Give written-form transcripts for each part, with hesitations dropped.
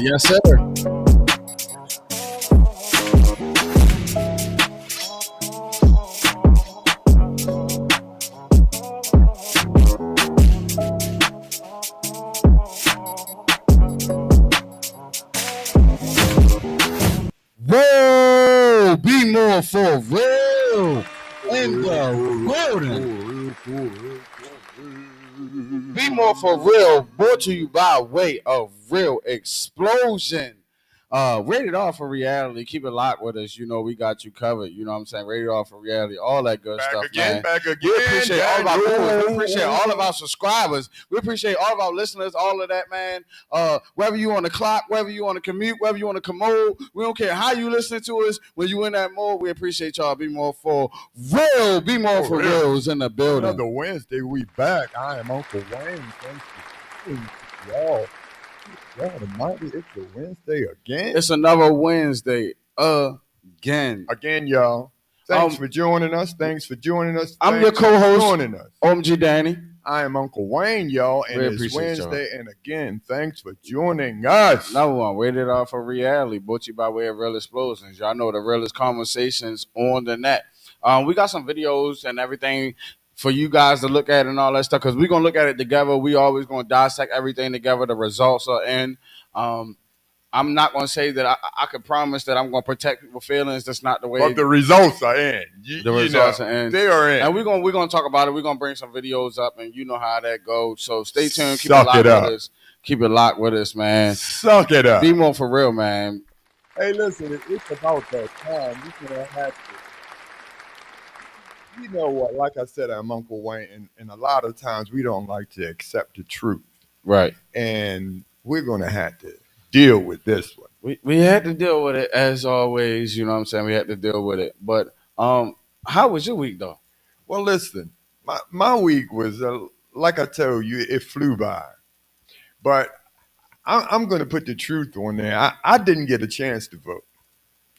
Yes, sir. Whoa, be more for real in the building. Be more for real, brought to you by way of Real Explosion. Rated R for reality. Keep it locked with us. You know, we got you covered. You know what I'm saying? Rated R for reality. All that good stuff, man. Back again. We appreciate all of our viewers. We appreciate all of our subscribers. We appreciate all of our listeners, all of that, man. Whether you on the clock, whether you on the commute, whether you on the commode, we don't care how you listen to us. When you in that mode, we appreciate y'all. Be more for real. Be more for real is in the building. Another Wednesday, we back. I am Uncle Wayne. Thank you, y'all. Y'all, the mighty, it's a Wednesday again. It's another Wednesday again. Again, y'all. Thanks for joining us. Thanks for joining us. I'm your co-host, OMG Danny. I am Uncle Wayne, y'all, and it's Wednesday. Y'all. And again, thanks for joining us. Number one, rated R for reality, brought to you by way of Real Explosions. Y'all know the realest conversations on the net. We got some videos and everything for you guys to look at and all that stuff, because we're going to look at it together. We always going to dissect everything together. The results are in. I'm not going to say that I can promise that I'm going to protect people's feelings. That's not the way. But the results are in. The results are in. They are in. And we're going to talk about it. We're going to bring some videos up, and you know how that goes. So stay tuned. Keep it locked with us. Keep it locked with us, man. Suck it up. Be more for real, man. Hey, listen, it's about that time. You're going to have to. You know what? Like I said, I'm Uncle Wayne, and a lot of times we don't like to accept the truth. Right. And we're going to have to deal with this one. We had to deal with it as always. You know what I'm saying? We had to deal with it. But how was your week, though? Well, listen, my week was, like I told you, it flew by. But I'm going to put the truth on there. I didn't get a chance to vote.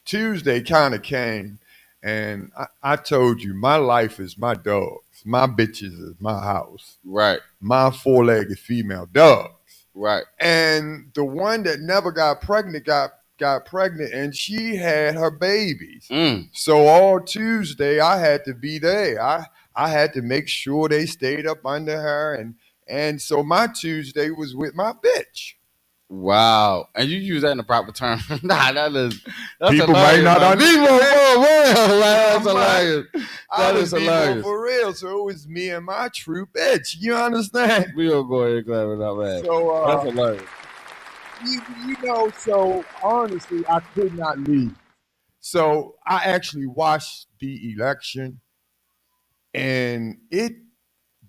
Tuesday kind of came. And I told you, my life is my dogs. My bitches is my house. Right. My four-legged female dogs. Right. And the one that never got pregnant got pregnant, and she had her babies. So all Tuesday, I had to be there. I had to make sure they stayed up under her. And so my Tuesday was with my bitch. Wow. And you use that in the proper term. That's people might not understand. That's hilarious. That is hilarious. For real. So it was me and my true bitch. You understand? We gonna go ahead and clap it up, man. So that's hilarious. You know, so honestly, I could not leave. So I actually watched the election, and it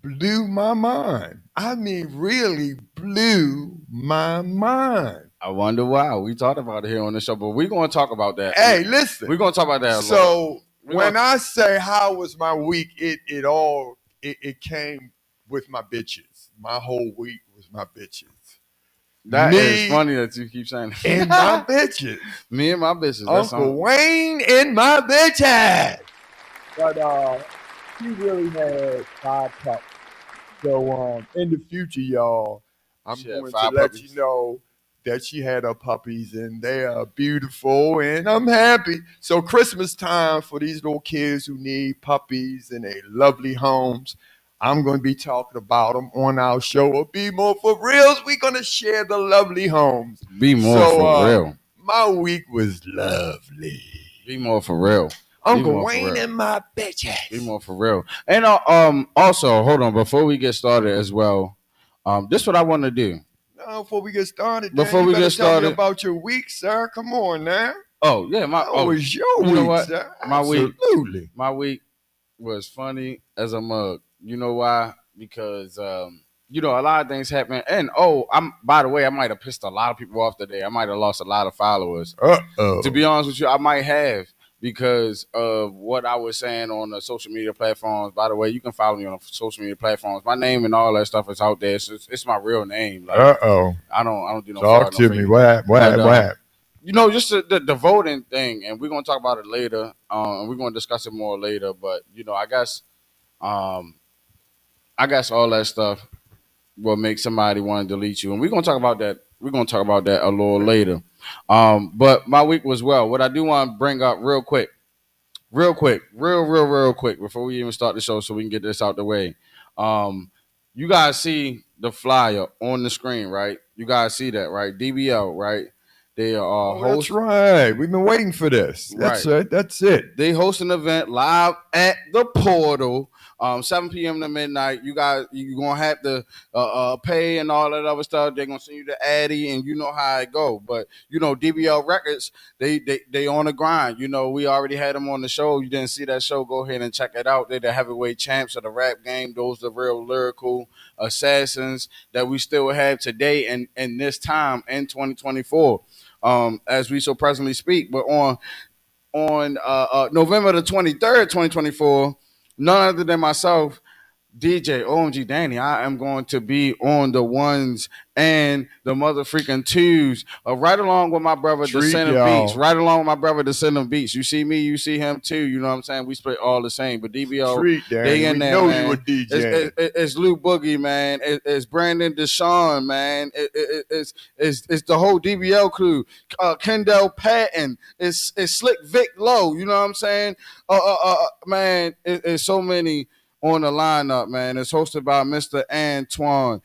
blew my mind. I mean, really blew my mind. I wonder why. We talked about it here on the show, but we're going to talk about that. Hey, listen. We're going to talk about that. So when I say how was my week, it came with my bitches. My whole week was my bitches. That is funny that you keep saying that. And my bitches. Me and my bitches. Uncle Wayne and my bitches. But she really had 5 puppies. So in the future, y'all, I'm going to let you know that she had her puppies, and they are beautiful, and I'm happy. So Christmas time for these little kids who need puppies and they lovely homes, I'm going to be talking about them on our show. Be More for Reals. We're going to share the lovely homes. Be more for real. My week was lovely. Be more for real. Uncle Wayne and my bitches. Be more for real. And also, hold on, before we get started as well, this is what I want to do. No, before we get started, tell me about your week, sir. Come on now. Oh, yeah. How was your week, know what? Sir? My week was funny as a mug. You know why? Because you know, a lot of things happen. And by the way, I might have pissed a lot of people off today. I might have lost a lot of followers. To be honest with you, I might have because of what I was saying on the social media platforms. By the way, you can follow me on social media platforms. My name and all that stuff is out there. It's my real name. Like, I don't do no talk to me. What happened? You know, just the voting thing, and we're gonna talk about it later. And we're gonna discuss it more later. But you know, I guess all that stuff will make somebody want to delete you, and we're gonna talk about that. We're gonna talk about that a little later. But my week was well. What I do want to bring up real quick, real quick, before we even start the show, so we can get this out the way. You guys see the flyer on the screen, right? You guys see that, right? DBL, right? They are that's right. We've been waiting for this. That's right. That's it. They host an event live at the portal, 7 p.m. to midnight. You guys, you're gonna have to pay and all that other stuff. They're gonna send you the Addy, and you know how it go. But you know, DBL Records, they on the grind. You know, we already had them on the show. You didn't see that show? Go ahead and check it out. They're the heavyweight champs of the rap game. Those are real lyrical assassins that we still have today and this time in 2024. As we so presently speak. But on November the 23rd, 2024, none other than myself, DJ OMG Danny, I am going to be on the ones and the motherfucking twos, right along with my brother Descendant Beats. Right along with my brother Descendant Beats. You see me, you see him too. You know what I'm saying? We split all the same. But DBO, they in there, man. You were DJ. It's Lou Boogie, man. It's Brandon Deshawn, man. It's the whole DBL crew. Kendall Patton. It's Slick Vic Lowe. You know what I'm saying? Man, it's so many on the lineup, man. It's hosted by Mr. Antoine.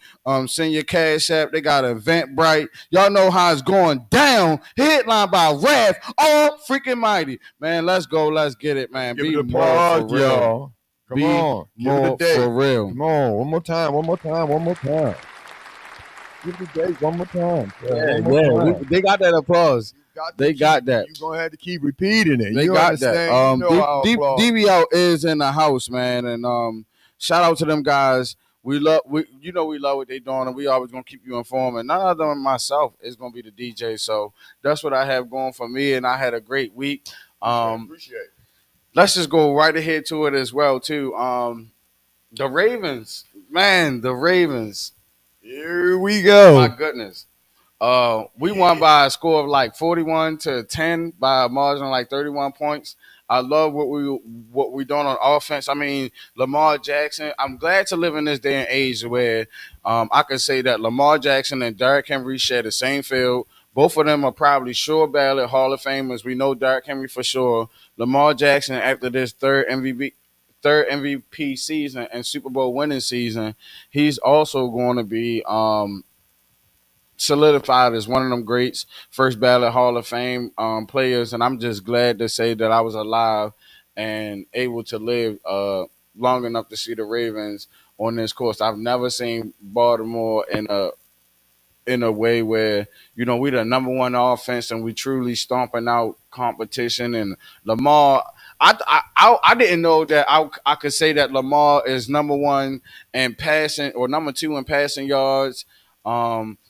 Send your cash app. They got Eventbrite. Y'all know how it's going down. Headlined by Rev. All freaking mighty. Man, let's go. Let's get it, man. Be more for real. Y'all. Come on. More for real. Come on. One more time. Give the date one more time. Yeah. They got that applause. They got that. You're going to have to keep repeating it. They got that. DBL is in the house, man. And shout out to them guys. We love what they're doing, and we always going to keep you informed. And none other than myself is going to be the DJ. So that's what I have going for me, and I had a great week. Appreciate it. Let's just go right ahead to it as well, too. The Ravens. Man, the Ravens. Here we go. My goodness. We won by a score of like 41-10 by a margin of like 31 points. I love what we doing on offense. I mean, Lamar Jackson. I'm glad to live in this day and age where I can say that Lamar Jackson and Derrick Henry share the same field. Both of them are probably sure ballot Hall of Famers. We know Derrick Henry for sure. Lamar Jackson, after this third MVP season and Super Bowl winning season, he's also going to be solidified as one of them greats, first ballot Hall of Fame players. And I'm just glad to say that I was alive and able to live long enough to see the Ravens on this course. I've never seen Baltimore in a way where, you know, we the number one offense and we truly stomping out competition. And Lamar, I didn't know that I could say that Lamar is number one in passing or number two in passing yards.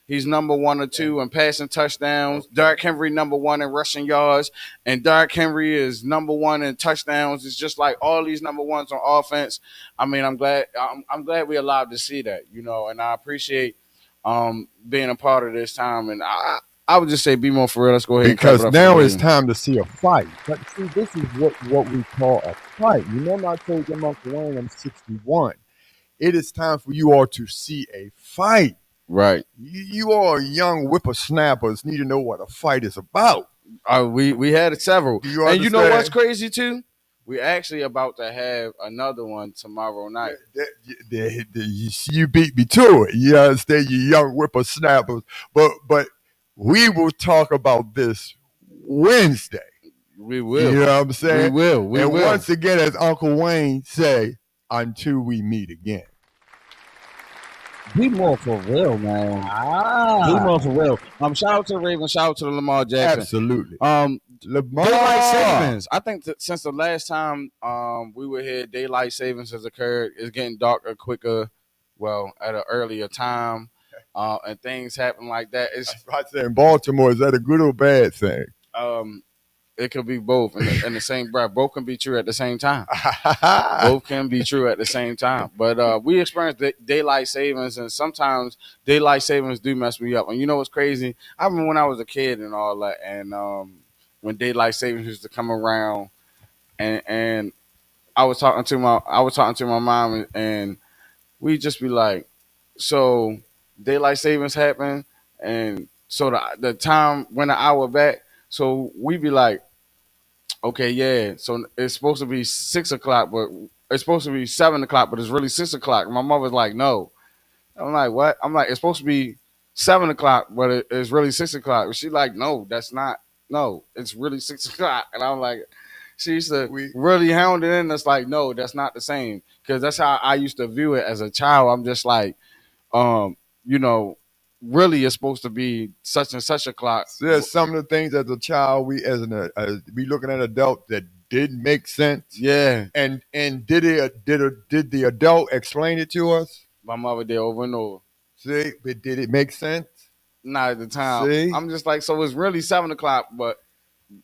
He's number one or two in passing touchdowns. Derrick Henry number one in rushing yards, and Derrick Henry is number one in touchdowns. It's just like all these number ones on offense. I mean, I'm glad we're allowed to see that, you know, and I appreciate being a part of this time. And I would just say, be more for real. Let's go ahead. Because now it's time to see a fight. But see, this is what we call a fight. You know, I told you, Uncle Wayne, I'm 61. It is time for you all to see a fight. Right. You all young whippersnappers need to know what a fight is about. We had several. And you know what's crazy too? We're actually about to have another one tomorrow night. You beat me to it. You understand, you young whippersnappers. But we will talk about this Wednesday. We will. You know what I'm saying? We will. Once again, as Uncle Wayne say, until we meet again. Be more for real, man. Be more for real. Shout out to the Ravens. Shout out to the Lamar Jackson. Absolutely. Daylight savings. I think since the last time we were here, daylight savings has occurred. It's getting darker quicker. well at an earlier time, and things happen like that. It's I say in Baltimore, is that a good or bad thing? um, it could be both in the same breath. Both can be true at the same time. Both can be true at the same time. But we experience daylight savings, and sometimes daylight savings do mess me up. And you know what's crazy? I remember when I was a kid and all that, and when daylight savings used to come around, and I was talking to my mom, and we just be like, so daylight savings happen, and so the time went an hour back. So we be like, okay, yeah. So it's supposed to be 6 o'clock, but it's supposed to be 7 o'clock, but it's really 6 o'clock. My mother's like, no. I'm like, what? I'm like, it's supposed to be 7 o'clock, but it's really 6 o'clock. She's like, no, that's not. No, it's really 6 o'clock. And I'm like, she used to really hound it in. That's like, no, that's not the same. Because that's how I used to view it as a child. I'm just like, um, you know, really it's supposed to be such and such a clock. So there's some of the things as a child we looking at adult that didn't make sense. Yeah. And did the adult explain it to us? My mother did over and over. See, but did it make sense? Not at the time. See? I'm just like, so it's really 7 o'clock, but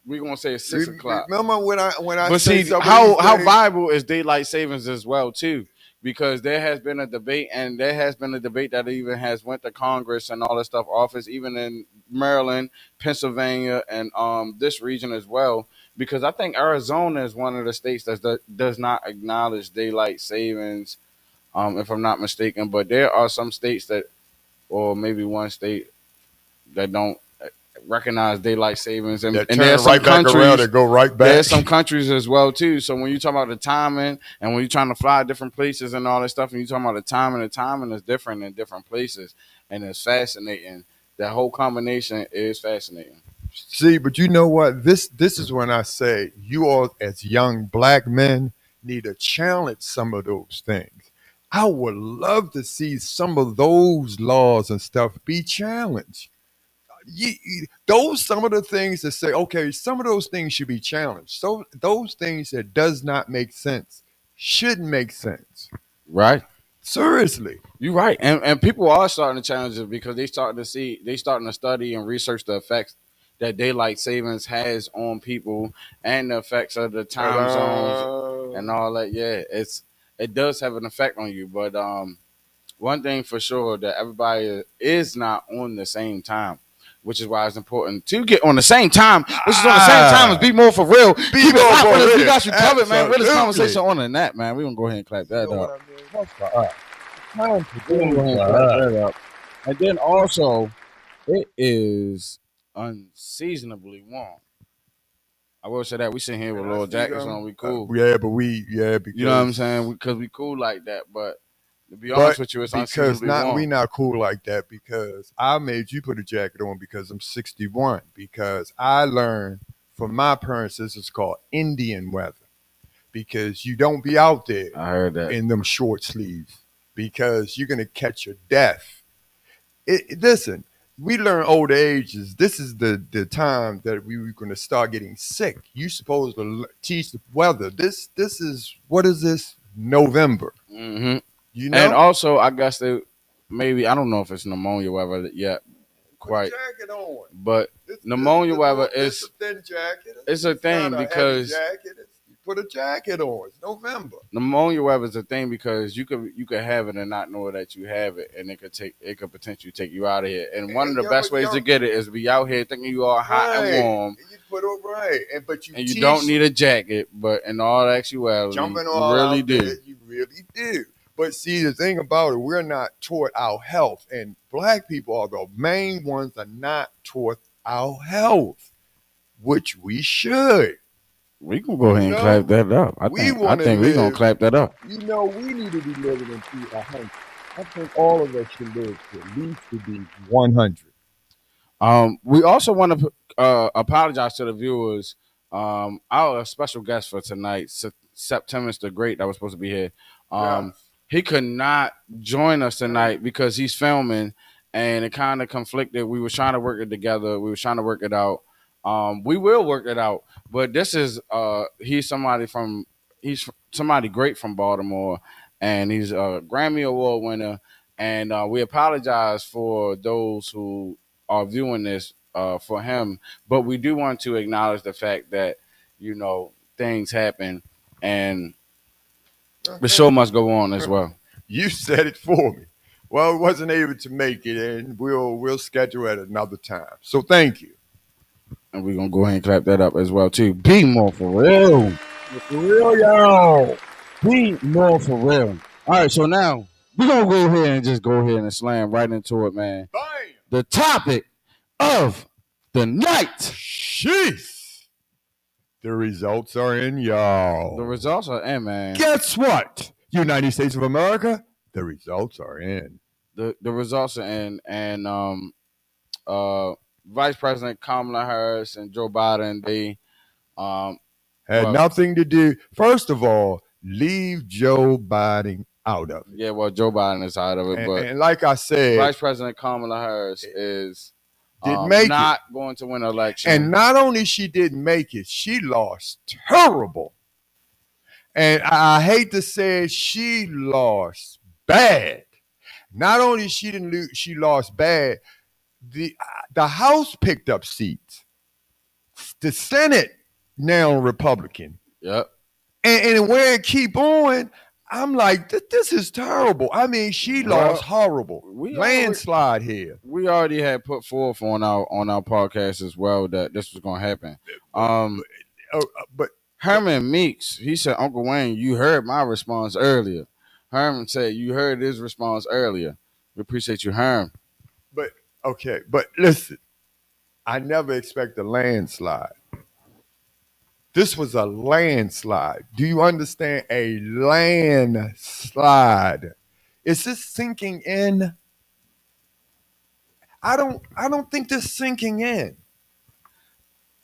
we're gonna say it's 6 o'clock. Remember when I but say see how viable is daylight savings as well too, because there has been a debate, and there has been a debate that even has went to Congress and all that stuff, office, even in Maryland, Pennsylvania, and this region as well. Because I think Arizona is one of the states that does not acknowledge daylight savings, if I'm not mistaken. But there are some states that, or maybe one state that don't recognize daylight savings, and there's some countries that go right back. There's some countries as well too. So when you talk about the timing, and when you're trying to fly different places and all that stuff, and you talking about the timing is different in different places, and it's fascinating. That whole combination is fascinating. See, but you know what? This is when I say you all, as young black men, need to challenge some of those things. I would love to see some of those laws and stuff be challenged. Those some of the things that say, okay, some of those things should be challenged. So those things that does not make sense shouldn't make sense. Right. Seriously. You're right. And people are starting to challenge it because they starting to study and research the effects that daylight savings has on people, and the effects of the time zones and all that. Yeah, it does have an effect on you. But one thing for sure, that everybody is not on the same time, which is why it's important to get on the same time, which is on the same time as BMore4Real. Keep it locked with us. We got you covered, man. Realest conversation on the net, man. We're going to go ahead and clap that up. And then also, it is unseasonably warm. I will say that we sitting here with little jackets on. We cool. Because you know what I'm saying? Because we cool like that, but to be honest with you, it's unseasonably warm. We not cool like that because I made you put a jacket on because I'm 61. Because I learned from my parents this is called Indian weather. Because you don't be out there in them short sleeves because you're gonna catch your death. Listen, we learn older ages. This is the time that we were gonna start getting sick. You supposed to teach the weather. This is what is this? November. Mm-hmm. You know? And also, I guess maybe, I don't know if it's pneumonia weather yet, quite. Put a jacket on. But pneumonia weather is a thin jacket. It's a thing because you put a jacket on. It's November. Pneumonia weather is a thing because you could have it and not know that you have it, and it could potentially take you out of here. And one of the best ways to get it is to be out here thinking you are hot and warm. And you put it right, and you don't need a jacket, but in all actuality, jumping all you really do. You really do. But see, the thing about it, we're not taught our health. And black people are the main ones that are not taught our health, which we should. We can go ahead and clap that up. I think we're going to clap that up. You know, we need to be living in 100. I think all of us should live to at least to be 100. We also want to apologize to the viewers. Our special guest for tonight, September the Great, that was supposed to be here. He could not join us tonight because he's filming, and it kind of conflicted. We were trying to work it together. We were trying to work it out. We will work it out. But this is he's somebody great from Baltimore, and he's a Grammy Award winner. And we apologize for those who are viewing this for him, but we do want to acknowledge the fact that things happen, and the show must go on as well. You said it for me. Well, we wasn't able to make it, and we'll schedule at another time. So thank you. And we're gonna go ahead and clap that up as well too. Be more for real. For real, y'all. Be more for real. All right, so now we're gonna go ahead and just go ahead and slam right into it, man. Bam! The topic of the night. Jeez. The results are in, y'all. The results are in, man. Guess what? United States of America, the results are in. The results are in, and Vice President Kamala Harris and Joe Biden, they had nothing to do. First of all, leave Joe Biden out of it. Yeah, well, Joe Biden is out of it, but and like I said, Vice President Kamala Harris is not going to win an election. And not only she didn't make it, she lost terrible. And I hate to say it, she lost bad. Not only she didn't lose, she lost bad. The House picked up seats. The Senate now Republican. Yep. And where it keep on, I'm like, this is terrible. I mean, she lost horrible. Landslide here. We already had put forth on our podcast as well that this was going to happen. But Herman Meeks, he said, Uncle Wayne, you heard my response earlier. Herman said, you heard his response earlier. We appreciate you, Herm. But, okay, but listen, I never expect a landslide. This was a landslide. Do you understand? A landslide. Is this sinking in? I don't think this sinking in.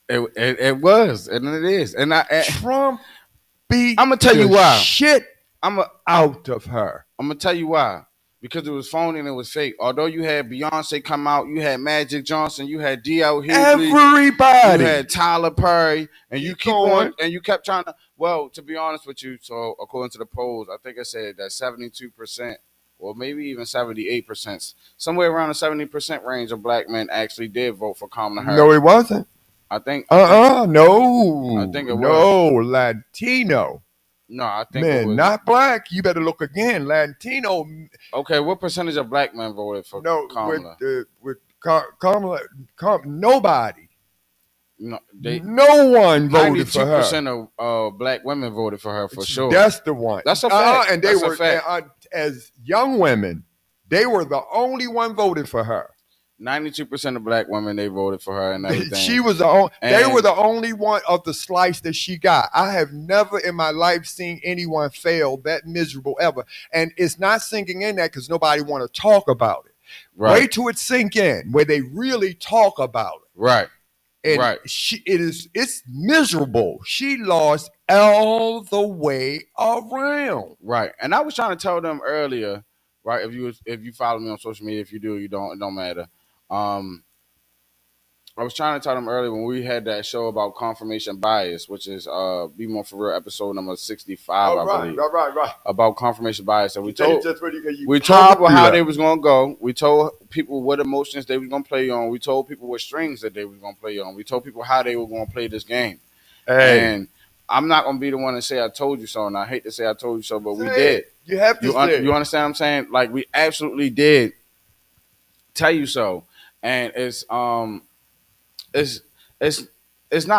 It was, and it is. And Trump beat I'm gonna tell you why. Shit out of her. I'm gonna tell you why. Because it was phony and it was fake. Although you had Beyonce come out, you had Magic Johnson, you had D.L. Hughley, everybody, you had Tyler Perry, and you keep on, and you kept trying to. Well, to be honest with you, so according to the polls, I think I said that 72%, or maybe even 78%, somewhere around the 70% range of black men actually did vote for Kamala Harris. No, it wasn't. I think. No. I think it was. No, Latino. No, I think man, it was. Not black. You better look again. Latino. Okay, what percentage of black men voted for Kamala? With Kamala, nobody. No, no one voted for her. 92% of black women voted for her for sure. That's the one. That's a fact. And they were as young women, they were the only one voted for her. 92% of black women, they voted for her and everything. She was the only. They were the only one of the slice that she got. I have never in my life seen anyone fail that miserable ever, and it's not sinking in that because nobody want to talk about it. Right. Wait till it sink in where they really talk about it. Right. And it's miserable. She lost all the way around. Right. And I was trying to tell them earlier, right? If you follow me on social media, if you do, you don't, it don't matter. I was trying to tell them earlier when we had that show about confirmation bias, which is BMore4Real episode number 65, I believe. Right. About confirmation bias. And we told people how they was going to go. We told people what emotions they was going to play on. We told people what strings that they was going to play on. We told people how they were going to play this game. Hey. And I'm not going to be the one to say I told you so, and I hate to say I told you so, but we did. You have to say you understand what I'm saying? Like, we absolutely did tell you so. And it's not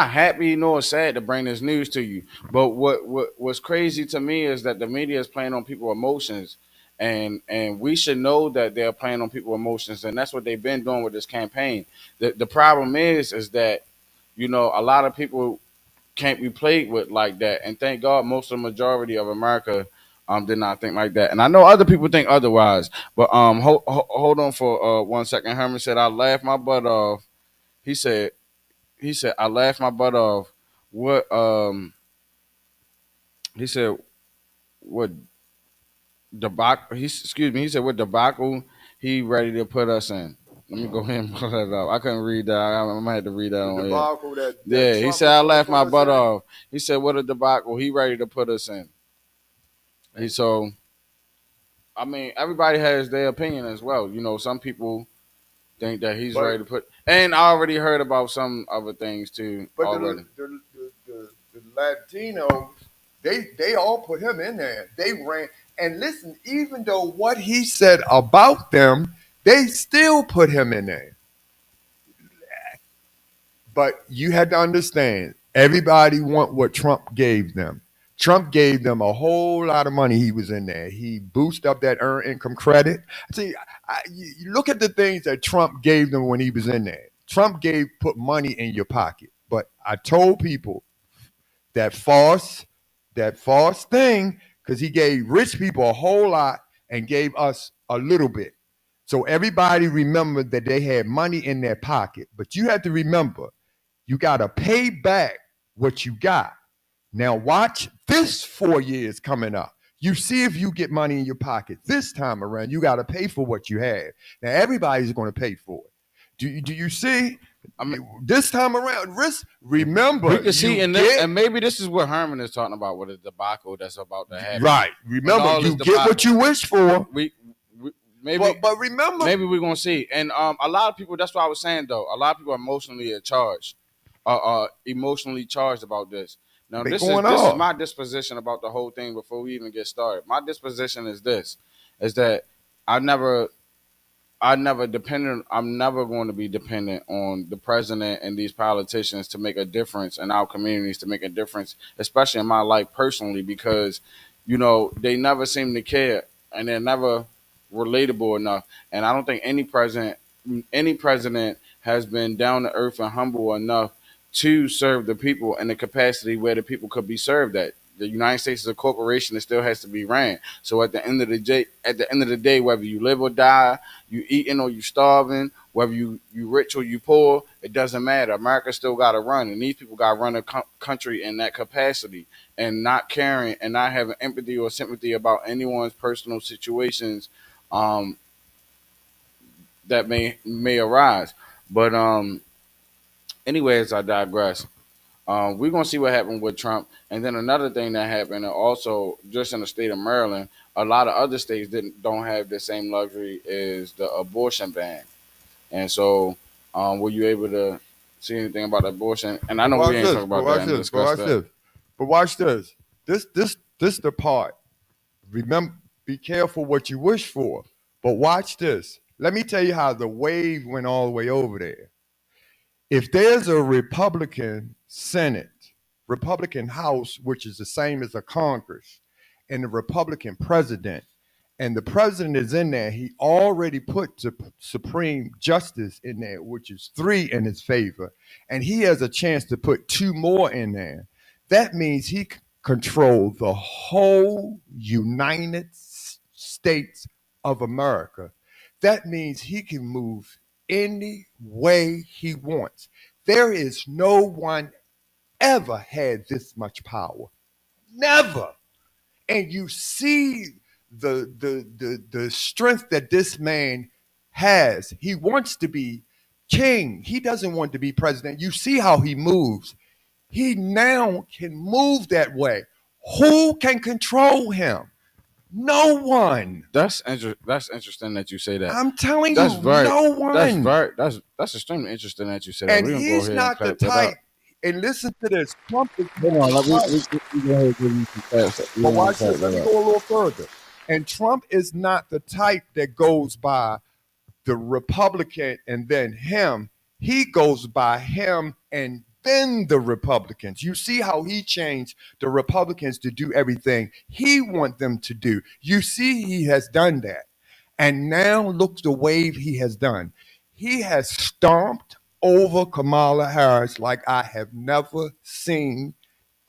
happy nor sad to bring this news to you. But what's crazy to me is that the media is playing on people's emotions, and we should know that they're playing on people's emotions, and that's what they've been doing with this campaign. The problem is that a lot of people can't be played with like that, and thank God most of the majority of America did not think like that. And I know other people think otherwise, but hold on for 1 second. Herman said, I laughed my butt off. He said, I laughed my butt off. What he said, what debacle? He said, what debacle he ready to put us in. Let me go ahead and pull that up. I couldn't read that. I might have to read that on here. Yeah, he said, I laughed my butt off. He said, what a debacle he ready to put us in. I mean, everybody has their opinion as well. You know, some people think that he's But ready to put. And I already heard about some other things too but already. the Latinos, they all put him in there. They ran and listen. Even though what he said about them, they still put him in there. But you had to understand, everybody want what Trump gave them. Trump gave them a whole lot of money. He was in there. He boosted up that earned income credit. See, you look at the things that Trump gave them when he was in there. Trump put money in your pocket. But I told people that false thing, because he gave rich people a whole lot and gave us a little bit. So everybody remembered that they had money in their pocket. But you have to remember, you got to pay back what you got. Now watch this 4 years coming up. You see if you get money in your pocket this time around, you got to pay for what you have. Now everybody's going to pay for it. Do you see? I mean, this time around, remember we can see in this, and maybe this is what Herman is talking about with the debacle that's about to happen. Right. Remember, you get what you wish for. We maybe, but remember, maybe we're gonna see. And a lot of people. That's what I was saying though. A lot of people are emotionally charged, emotionally charged about this. Now this is my disposition about the whole thing. Before we even get started, my disposition is this: is that I never dependent. I'm never going to be dependent on the president and these politicians to make a difference in our communities, to make a difference, especially in my life personally, because you know they never seem to care and they're never relatable enough. And I don't think any president has been down to earth and humble enough to serve the people in the capacity where the people could be served at. The United States is a corporation that still has to be ran. So at the end of the day, whether you live or die, you eating or you starving, whether you rich or you poor, it doesn't matter. America still got to run, and these people got to run a country in that capacity, and not caring and not having empathy or sympathy about anyone's personal situations that may arise. But anyways, I digress. We're gonna see what happened with Trump, and then another thing that happened, also just in the state of Maryland, a lot of other states don't have the same luxury is the abortion ban. And so, were you able to see anything about abortion? And I know we ain't talking about that and discuss that. But watch this. This the part. Remember, be careful what you wish for. But watch this. Let me tell you how the wave went all the way over there. If there's a Republican Senate, Republican House, which is the same as a Congress, and the Republican president, and the president is in there, he already put the Supreme Justice in there, which is 3 in his favor, and he has a chance to put 2 more in there. That means he controls the whole United States of America. That means he can move any way he wants. There is no one ever had this much power. Never. And you see the strength that this man has. He wants to be king. He doesn't want to be president. You see how he moves. He now can move that way. Who can control him? No one. That's interesting that you say that. I'm telling you, no one. That's extremely interesting that you say that. And he's not the type. And listen to this. Trump is. But watch this. Let me go a little further. And Trump is not the type that goes by the Republican and then him. He goes by him and then the Republicans. You see how he changed the Republicans to do everything he wants them to do. You see he has done that. And now look the wave he has done. He has stomped over Kamala Harris like I have never seen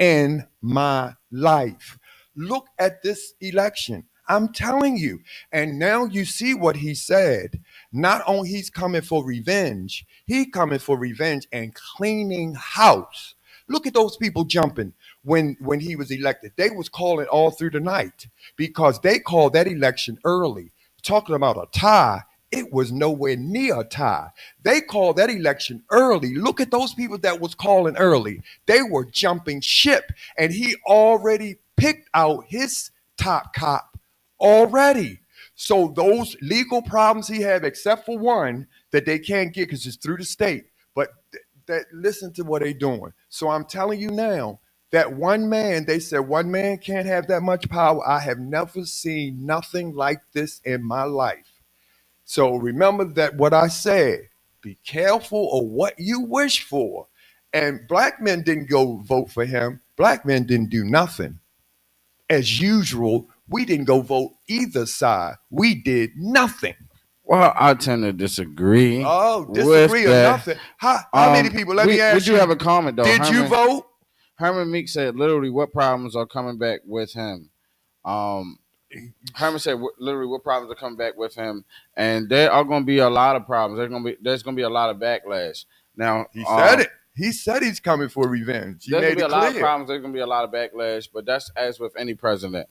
in my life. Look at this election. I'm telling you. And now you see what he said. Not only he's coming for revenge, he coming for revenge and cleaning house. Look at those people jumping when he was elected. They was calling all through the night because they called that election early. Talking about a tie, it was nowhere near a tie. They called that election early. Look at those people that was calling early. They were jumping ship, and he already picked out his top cop already. So those legal problems he have, except for one that they can't get because it's through the state. But that listen to what they're doing. So I'm telling you now that one man, they said one man can't have that much power. I have never seen nothing like this in my life. So remember that what I said. Be careful of what you wish for. And black men didn't go vote for him. Black men didn't do nothing. As usual, we didn't go vote either side. We did nothing. Well, I tend to disagree. Oh, disagree or nothing. How many people? Let me ask you. We do have a comment though. Did you vote? Herman Meek said literally what problems are coming back with him. Herman said literally what problems are coming back with him, and there are going to be a lot of problems. There's going to be a lot of backlash. Now he said it. He said he's coming for revenge. There's going to be a lot of problems. There's going to be a lot of backlash, but that's as with any president.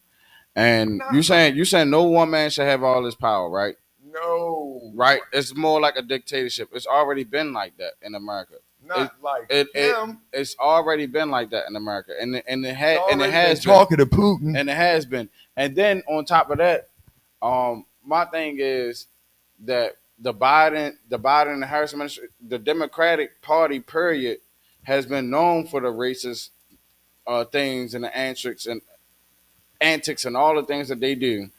And you saying no one man should have all this power, right? No. Right? It's more like a dictatorship. It's already been like that in America. It's already been like that in America, and it has been talking to Putin, and it has been. And then on top of that, my thing is that the Biden and Harris administration, the Democratic Party, period, has been known for the racist things and the antics and all the things that they do,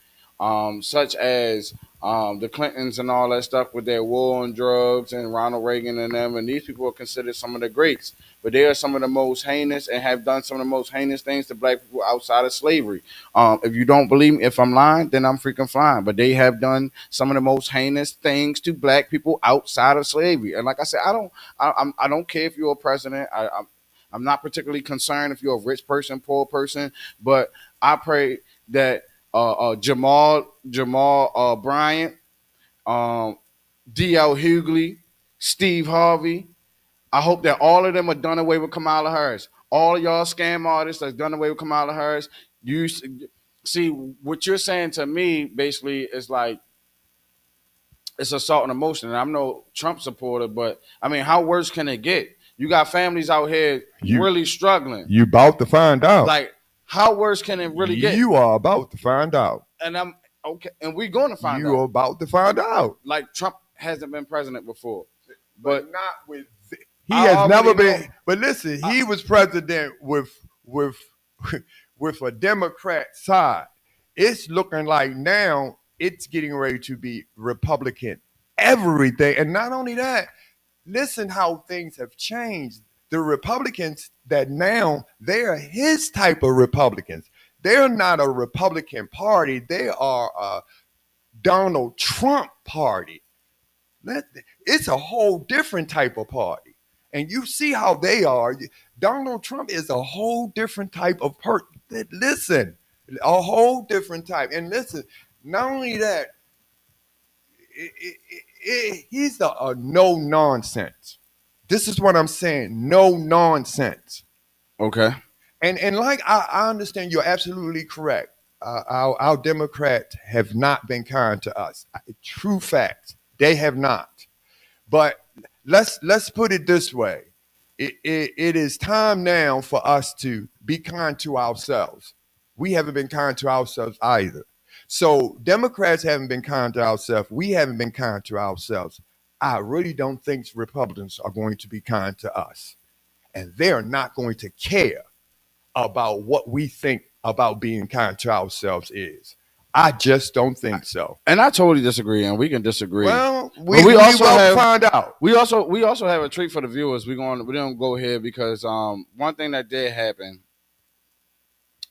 such as the Clintons and all that stuff with their war on drugs and Ronald Reagan and them. And these people are considered some of the greats, but they are some of the most heinous and have done some of the most heinous things to black people outside of slavery. If you don't believe me, if I'm lying, then I'm freaking flying. But they have done some of the most heinous things to black people outside of slavery. And like I said, I don't care if you're a president. I'm not particularly concerned if you're a rich person, poor person, but I pray that Jamal Bryant, D.L. Hughley, Steve Harvey. I hope that all of them are done away with Kamala Harris. All of y'all scam artists that's done away with Kamala Harris. You see what you're saying to me basically is like it's assault and emotion. And I'm no Trump supporter, but I mean, how worse can it get? You got families out here really struggling. You about to find out. Like, how worse can it really get? You are about to find out. And I'm okay, and we're going to find out. You are about to find out. Like Trump hasn't been president before, but not with. He has never been. But listen, he was president with a Democrat side. It's looking like now it's getting ready to be Republican. Everything, and not only that. Listen how things have changed. The Republicans that now they're his type of Republicans. They're not a Republican party. They are a Donald Trump party. It's a whole different type of party. And you see how they are. Donald Trump is a whole different type of person. Listen, a whole different type. And listen, not only that, he's a no nonsense. This is what I'm saying. No nonsense. Okay. And like I understand, you're absolutely correct. Our Democrats have not been kind to us. True fact. They have not. But let's put it this way. It is time now for us to be kind to ourselves. We haven't been kind to ourselves either. So Democrats haven't been kind to ourselves. We haven't been kind to ourselves. I really don't think Republicans are going to be kind to us. And they're not going to care about what we think about being kind to ourselves is. I just don't think so. And I totally disagree, and we can disagree. Well, we also will find out. We also have a treat for the viewers. We don't go here because one thing that did happen,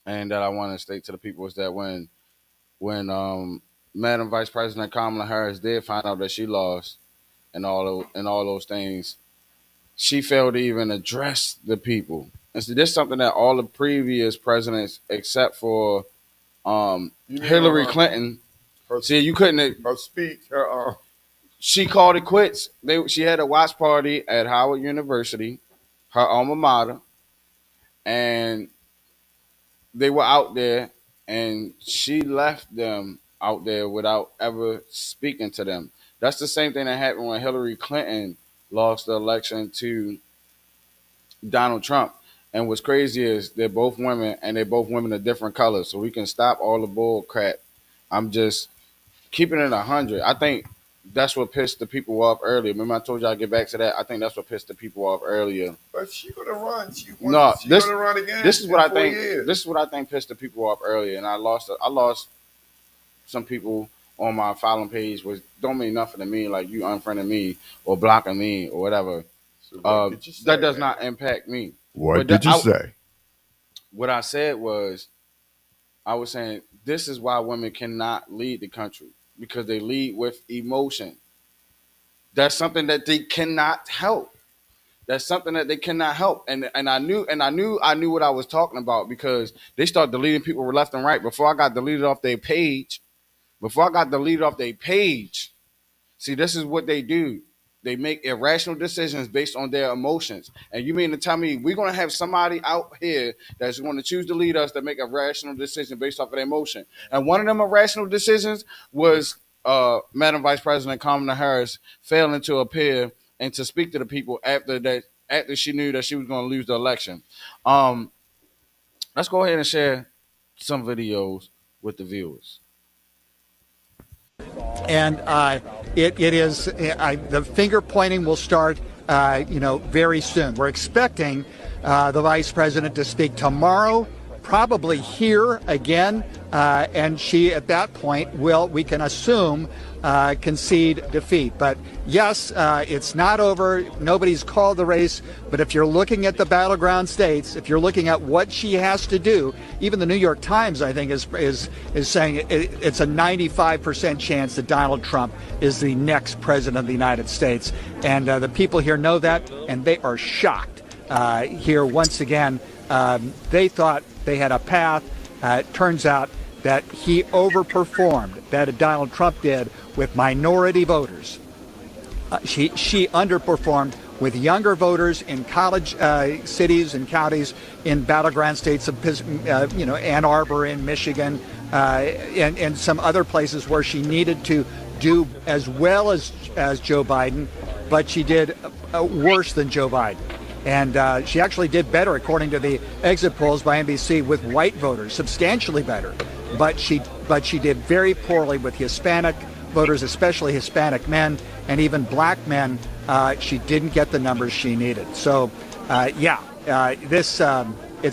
and that I want to state to the people is that when Madam Vice President Kamala Harris did find out that she lost and all those things, she failed to even address the people. And so this is something that all the previous presidents, except for Hillary Clinton, you couldn't. Her speech, she called it quits. She had a watch party at Howard University, her alma mater, and they were out there, and she left them out there without ever speaking to them. That's the same thing that happened when Hillary Clinton lost the election to Donald Trump. And what's crazy is they're both women, and they're both women of different colors. So we can stop all the bull crap. I'm just keeping it 100. I think that's what pissed the people off earlier. Remember, I told you I'd get back to that. I think that's what pissed the people off earlier. But she gonna run. She's Gonna run again. This is what I think. Years. This is what I think pissed the people off earlier, and I lost some people on my following page, which don't mean nothing to me. Like you unfriending me or blocking me or whatever. So what say, that does not impact me. What did you say? What I said was, I was saying this is why women cannot lead the country, because they lead with emotion. That's something that they cannot help. That's something that they cannot help. And I knew what I was talking about, because they start deleting people left and right. Before I got deleted off their page, see, this is what they do. They make irrational decisions based on their emotions. And you mean to tell me we're going to have somebody out here that's going to choose to lead us to make a rational decision based off of their emotion? And one of them irrational decisions was Madam Vice President Kamala Harris failing to appear and to speak to the people after she knew that she was going to lose the election. Let's go ahead and share some videos with the viewers. And it is the finger pointing will start very soon. We're expecting the vice president to speak tomorrow, probably here again, and she at that point we can assume concede defeat. But yes, it's not over. Nobody's called the race. But if you're looking at the battleground states, if you're looking at what she has to do, even the New York Times, I think, is saying it's a 95% chance that Donald Trump is the next president of the United States. And the people here know that, and they are shocked here once again. They thought they had a path. It turns out that he overperformed, that Donald Trump did, with minority voters. She underperformed with younger voters in college cities and counties in battleground states of Ann Arbor in Michigan and some other places where she needed to do as well as Joe Biden, but she did worse than Joe Biden. And she actually did better, according to the exit polls by NBC, with white voters, substantially better. But she did very poorly with Hispanic voters, especially Hispanic men, and even black men. She didn't get the numbers she needed. So, it's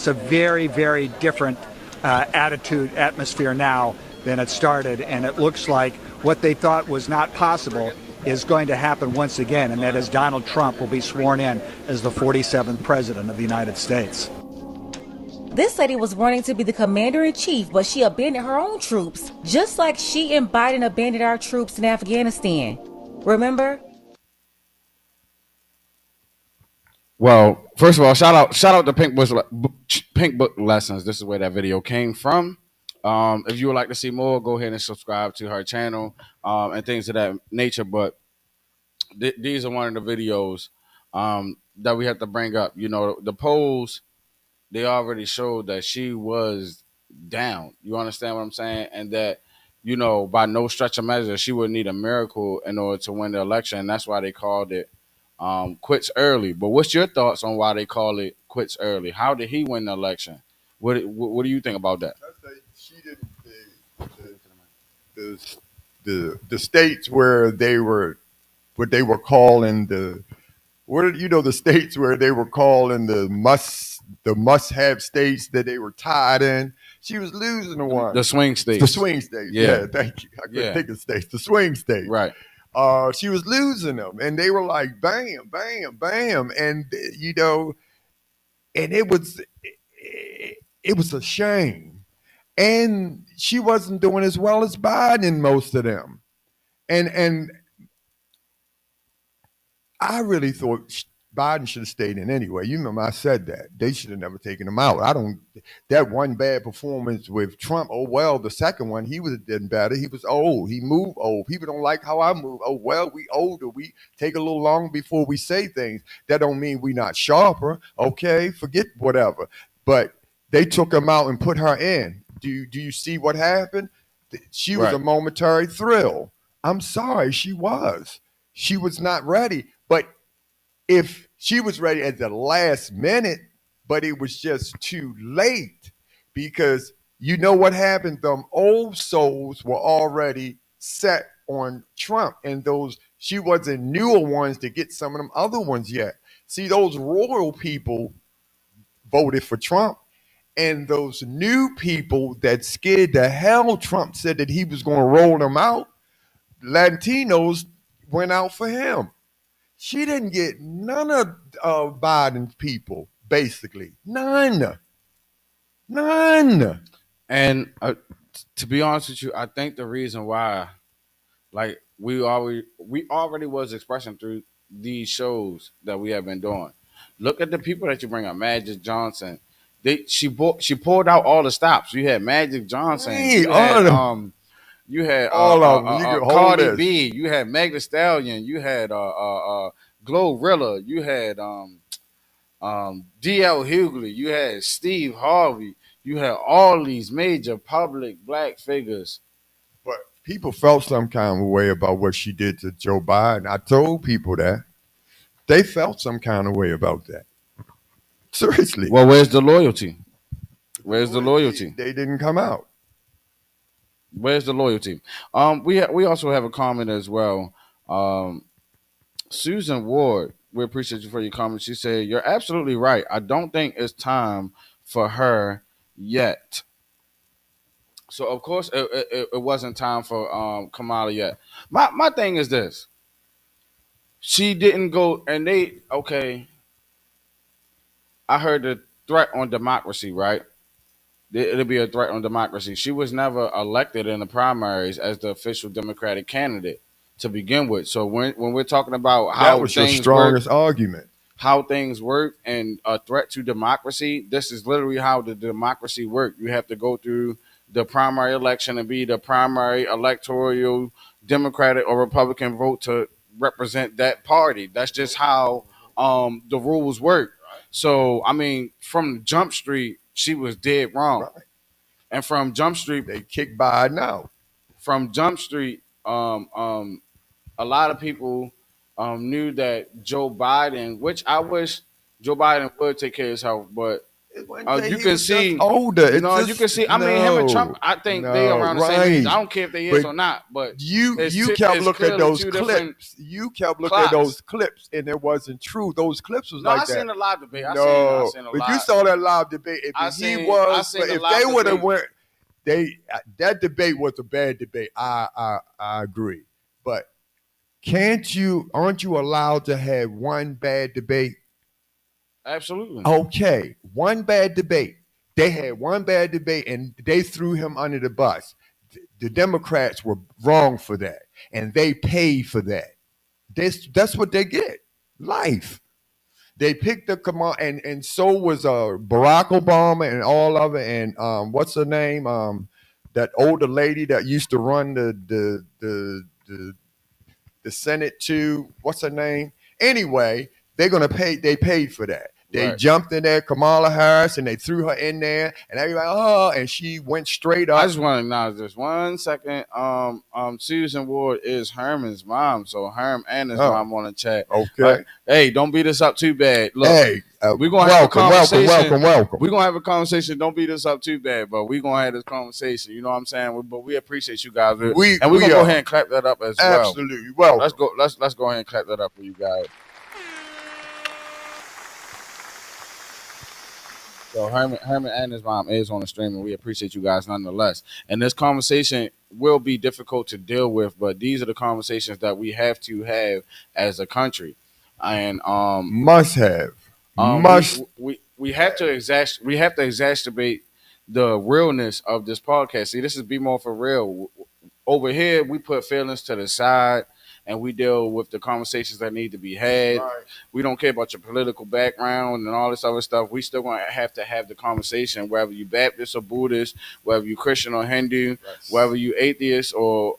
a very, very different atmosphere now than it started. And it looks like what they thought was not possible is going to happen once again, and that is Donald Trump will be sworn in as the 47th president of the United States. This lady was running to be the commander-in-chief, but she abandoned her own troops, just like she and Biden abandoned our troops in Afghanistan. Remember? Well, first of all, shout out to Pink Book Lessons. This is where that video came from. If you would like to see more, go ahead and subscribe to her channel and things of that nature. But these are one of the videos that we have to bring up. You know, the polls, they already showed that she was down. You understand what I'm saying? And that, you know, by no stretch of measure, she would need a miracle in order to win the election. And that's why they called it quits early. But what's your thoughts on why they call it quits early? How did he win the election? What do you think about that? She didn't. The states where they were, what they were calling the states where they were calling the must have states that they were tied in. She was losing the one. The swing states. The swing states. Yeah, thank you. I couldn't think of states. The swing states. Right. She was losing them, and they were like bam, bam, bam, and and it was a shame. And she wasn't doing as well as Biden in most of them. And I really thought Biden should have stayed in anyway. You remember I said that. They should have never taken him out. That one bad performance with Trump, oh, well, the second one, he was done better. He was old. He moved old. People don't like how I move. Oh, well, we older. We take a little longer before we say things. That don't mean we not sharper. Okay, forget whatever. But they took him out and put her in. Do you see what happened? She was a momentary thrill. I'm sorry, she was. She was not ready. But if she was ready at the last minute, but it was just too late, because you know what happened? Them old souls were already set on Trump, and those she wasn't newer ones to get some of them other ones yet. See, those royal people voted for Trump, and those new people that scared the hell Trump said that he was going to roll them out, Latinos went out for him. She didn't get none of Biden's people, basically. None. And to be honest with you, I think the reason why, like we already was expressing through these shows that we have been doing. Look at the people that you bring up, Magic Johnson. She pulled out all the stops. You had Magic Johnson. Hey, You had all of them. You could hold Cardi this. B. You had Meg Thee Stallion. You had Glorilla. You had D.L. Hughley. You had Steve Harvey. You had all these major public black figures. But people felt some kind of way about what she did to Joe Biden. I told people that. They felt some kind of way about that. Seriously. Well, where's the loyalty? Where's the loyalty? They didn't come out. Where's the loyalty? We also have a comment as well. Susan Ward, we appreciate you for your comment. She said, "You're absolutely right. I don't think it's time for her yet." So of course it wasn't time for Kamala yet. My thing is this: she didn't go, and they okay. I heard the threat on democracy, right? It'll be a threat on democracy. She was never elected in the primaries as the official Democratic candidate to begin with. So when we're talking about how That was your things strongest work, argument. how things work, and a threat to democracy, this is literally how the democracy works. You have to go through the primary election and be the primary electoral Democratic or Republican vote to represent that party. That's just how the rules work. So I mean, from Jump Street, she was dead wrong. Right. And from Jump Street, They kicked Biden out. from Jump Street, a lot of people knew that Joe Biden, which I wish Joe Biden would take care of his health, but you can see older. you can see. I mean, him and Trump. I think they around the same age. right. I don't care if they is But or not, but You it's kept looking at clearly those two different clips. You kept looking at clocks. those clips, and it wasn't true. Those clips was No, like I that. seen a live debate. I No, seen a but live. you saw that live debate. If I he seen- I was, seen the if live they would have debate. went, that debate was a bad debate. I agree, but aren't you allowed to have one bad debate? Absolutely. Okay, one bad debate. They had one bad debate, and they threw him under the bus. The Democrats were wrong for that, and they paid for that. That's what they get. Life. They picked the command, and so was Barack Obama and all of it. And what's her name? That older lady that used to run the Senate too. What's her name? Anyway, they're gonna pay. They paid for that. They Right. jumped in there, Kamala Harris, and they threw her in there, and everybody, oh, and she went straight up. I just want to acknowledge this 1 second. Susan Ward is Herman's mom, so Herm and his mom on the chat. Okay. Hey, don't beat us up too bad. Look, Hey, we're gonna have a conversation. welcome. We're gonna have a conversation. Don't beat us up too bad, but we're gonna have this conversation. You know what I'm saying? But we appreciate you guys. And we're gonna go ahead and clap that up as well. Absolutely. Well, Let's go. Let's go ahead and clap that up for you guys. So Herman and his mom is on the stream, and we appreciate you guys nonetheless. And this conversation will be difficult to deal with, but these are the conversations that we have to have as a country. And must have. We have to exacerbate the realness of this podcast. See, this is BMore4Real. Over here, we put feelings to the side, and we deal with the conversations that need to be had. Right. We don't care about your political background and all this other stuff. We still gonna have to have the conversation, whether you Baptist or Buddhist, whether you Christian or Hindu, whether you atheist or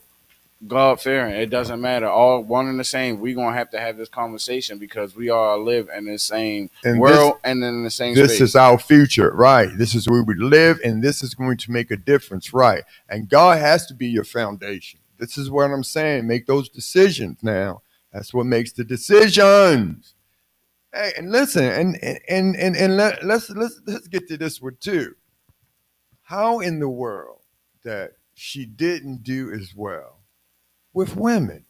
God fearing. It doesn't matter. All one and the same. We gonna have to have this conversation because we all live in the same world and in the same space. This is our future, right? This is where we live, and this is going to make a difference, right? And God has to be your foundation. This is what I'm saying. Make those decisions now. That's what makes the decisions. Hey, and listen, and let's get to this one too. How in the world that she didn't do as well with women.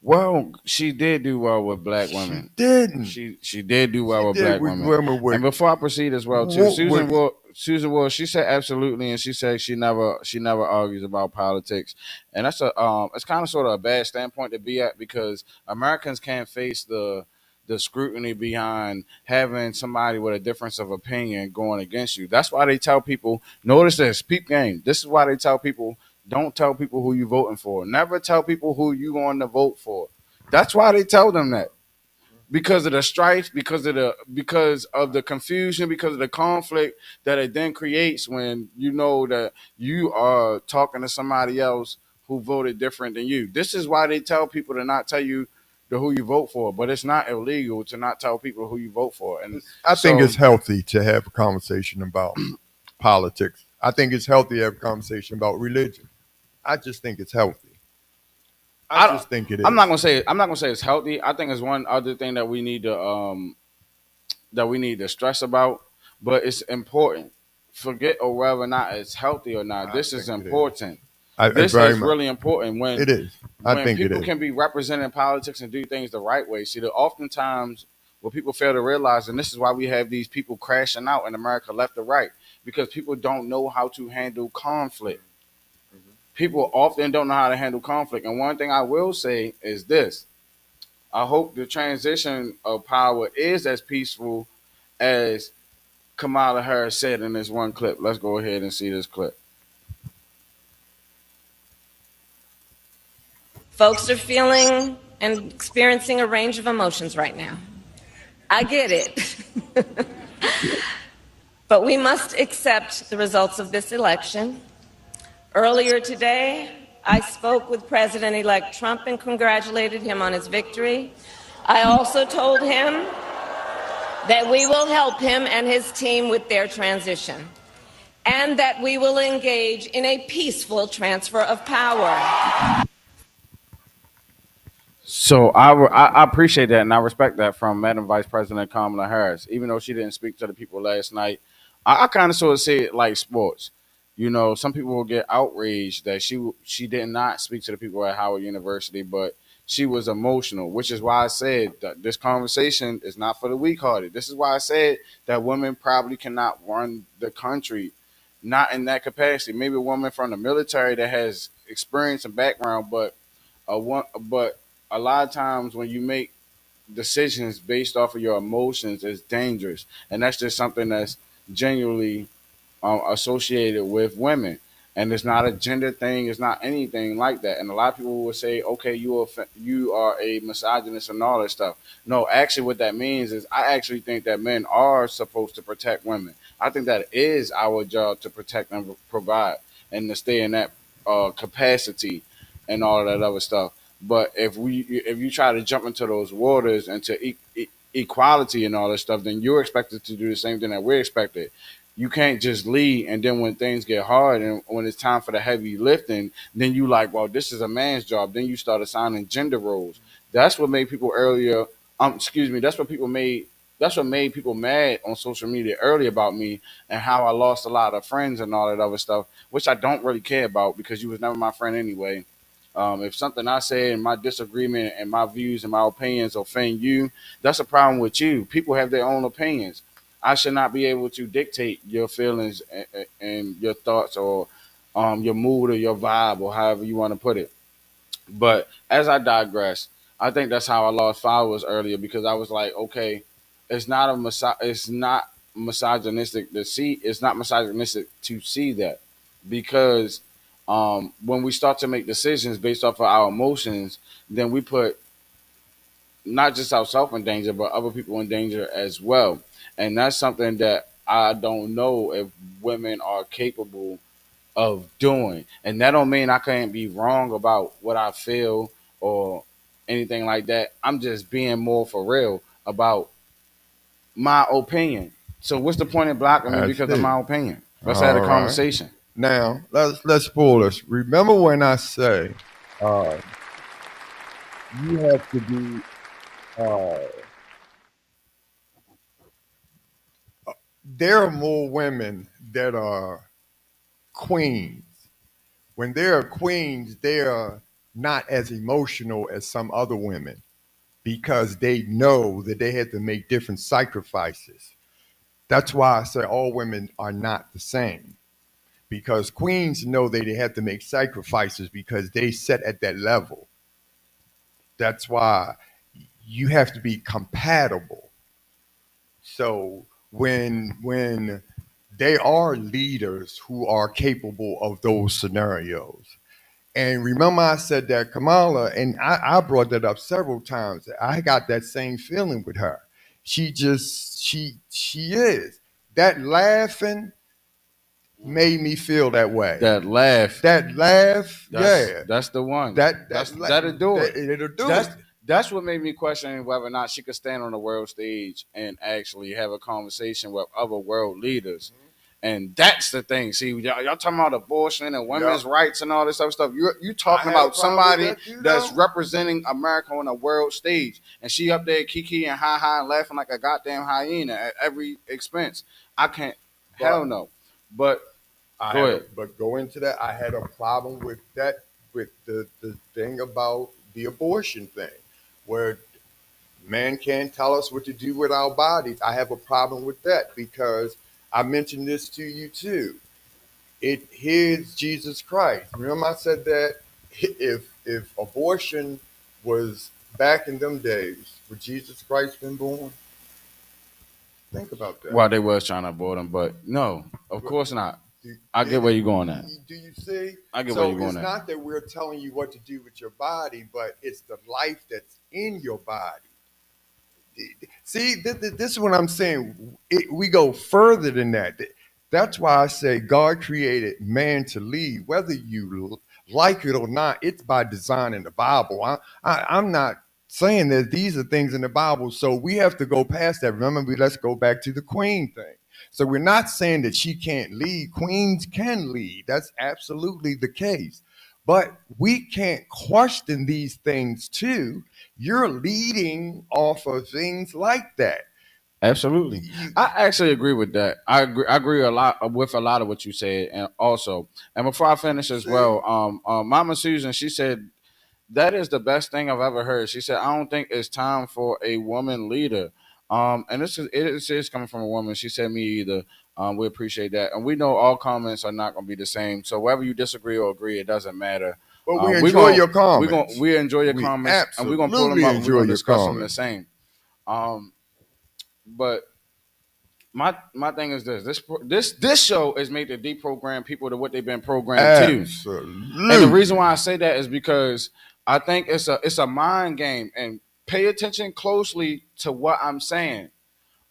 Well, she did do well with black women. She didn't. She did do well She with did black with women. women with And before I proceed as well, too, with Susan Will, she said absolutely, and she said she never argues about politics, and that's a it's kind of sort of a bad standpoint to be at because Americans can't face the scrutiny behind having somebody with a difference of opinion going against you. That's why they tell people, notice this, peep game. This is why they tell people, don't tell people who you voting for. Never tell people who you going to vote for. That's why they tell them that because of the strife, because of the confusion, because of the conflict that it then creates when you know that you are talking to somebody else who voted different than you. This is why they tell people to not tell you the who you vote for, but it's not illegal to not tell people who you vote for. And I think so it's healthy to have a conversation about politics. I think it's healthy to have a conversation about religion. I just think it's healthy. I I don't, just think it I'm not is. gonna say it's healthy. I think it's one other thing that we need to stress about, but it's important. Forget or whether or not it's healthy or not. I This is think it is. important. I This very is much. really important It is. I when think it people is. can be represented in politics and do things the right way. See, that oftentimes what people fail to realize, and this is why we have these people crashing out in America left or right, because people don't know how to handle conflict. People often don't know how to handle conflict. And one thing I will say is this: I hope the transition of power is as peaceful as Kamala Harris said in this one clip. Let's go ahead and see this clip. Folks are feeling and experiencing a range of emotions right now. I get it. But we must accept the results of this election. Earlier today, I spoke with President-elect Trump and congratulated him on his victory. I also told him that we will help him and his team with their transition, and that we will engage in a peaceful transfer of power. So I appreciate that and I respect that from Madam Vice President Kamala Harris. Even though she didn't speak to the people last night, I kind of sort of see it like sports. You know, some people will get outraged that she did not speak to the people at Howard University, but she was emotional, which is why I said that this conversation is not for the weak-hearted. This is why I said that women probably cannot run the country, not in that capacity. Maybe a woman from the military that has experience and background, but a lot of times when you make decisions based off of your emotions, it's dangerous, and that's just something that's genuinely associated with women. And it's not a gender thing. It's not anything like that. And a lot of people will say, "Okay, you are a misogynist and all that stuff." No, actually, what that means is I actually think that men are supposed to protect women. I think that it is our job to protect and provide, and to stay in that capacity and all of that other stuff. But if you try to jump into those waters into equality and all that stuff, then you're expected to do the same thing that we're expected. You can't just lead, and then when things get hard and when it's time for the heavy lifting, then you like, well, this is a man's job. Then you start assigning gender roles. That's what made people earlier. Excuse me. That's what people made. That's what made people mad on social media earlier about me and how I lost a lot of friends and all that other stuff, which I don't really care about because you was never my friend anyway. If something I say and my disagreement and my views and my opinions offend you, that's a problem with you. People have their own opinions. I should not be able to dictate your feelings and your thoughts or your mood or your vibe or however you want to put it. But as I digress, I think that's how I lost followers earlier because I was like, okay, it's not misogynistic to see it's not misogynistic to see that because when we start to make decisions based off of our emotions, then we put not just ourselves in danger, but other people in danger as well. And that's something that I don't know if women are capable of doing. And that don't mean I can't be wrong about what I feel or anything like that. I'm just being more for real about my opinion. So what's the point in blocking me I because of see. my opinion? Let's have a All right. conversation. Now let's pull this. Remember when I say you have to be there are more women that are queens when they're queens, they're not as emotional as some other women because they know that they had to make different sacrifices. That's why I say all women are not the same because queens know they have to make sacrifices because they set at that level. That's why you have to be compatible. So when they are leaders who are capable of those scenarios. And remember, I said that Kamala, and I brought that up several times. I got that same feeling with her. She is that laughing made me feel that way. That laugh. That laugh, yeah, That's the one. That'll do it. It'll do That's it. that's what made me question whether or not she could stand on the world stage and actually have a conversation with other world leaders. And that's the thing. See, y'all talking about abortion and women's rights and all this other stuff. You talking about somebody that's representing America on a world stage, and she up there kiki and ha ha and laughing like a goddamn hyena at every expense. I can't. Hell no. But go ahead. But go into that. I had a problem with that, with the thing about the abortion thing, where man can't tell us what to do with our bodies. I have a problem with that because I mentioned this to you too. It is Jesus Christ. Remember, I said that if abortion was back in them days, would Jesus Christ been born? Think about that. Well, they was trying to abort him, but no, of course not. I get where you're going at. Do you see? I get where you're So going it's at. not that we're telling you what to do with your body, but it's the life that's in your body. See, this is what I'm saying. We go further than that. That's why I say God created man to lead, whether you like it or not. It's by design in the Bible. I'm not saying that these are things in the Bible, so we have to go past that. Remember, let's go back to the queen thing. So we're not saying that she can't lead. Queens can lead. That's absolutely the case. But we can't question these things too. You're leading off of things like that. Absolutely. I actually agree with that. I agree a lot with a lot of what you said, and also, and before I finish as well, Mama Susan, she said that is the best thing I've ever heard. She said, I don't think it's time for a woman leader. And it is coming from a woman. She said, me either. We appreciate that. And we know all comments are not going to be the same. So whether you disagree or agree, it doesn't matter. But we enjoy your comments. We enjoy your comments. And we're going to pull them up and we're going to discuss them the same. But my thing is this show is made to deprogram people to what they've been programmed to. And the reason why I say that is because I think it's a mind game, and pay attention closely to what I'm saying.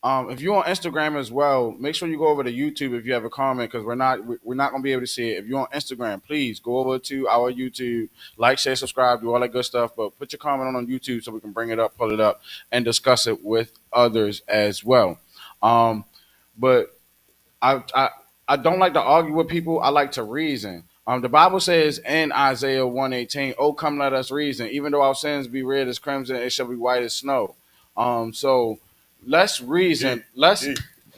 If you're on Instagram as well, make sure you go over to YouTube if you have a comment, because we're not gonna be able to see it. If you're on Instagram, please go over to our YouTube, like, share, subscribe, do all that good stuff. But put your comment on YouTube so we can bring it up, pull it up, and discuss it with others as well. But I don't like to argue with people. I like to reason. The Bible says in Isaiah 1:18, "Oh, come, let us reason. Even though our sins be red as crimson, it shall be white as snow." So let's reason. Let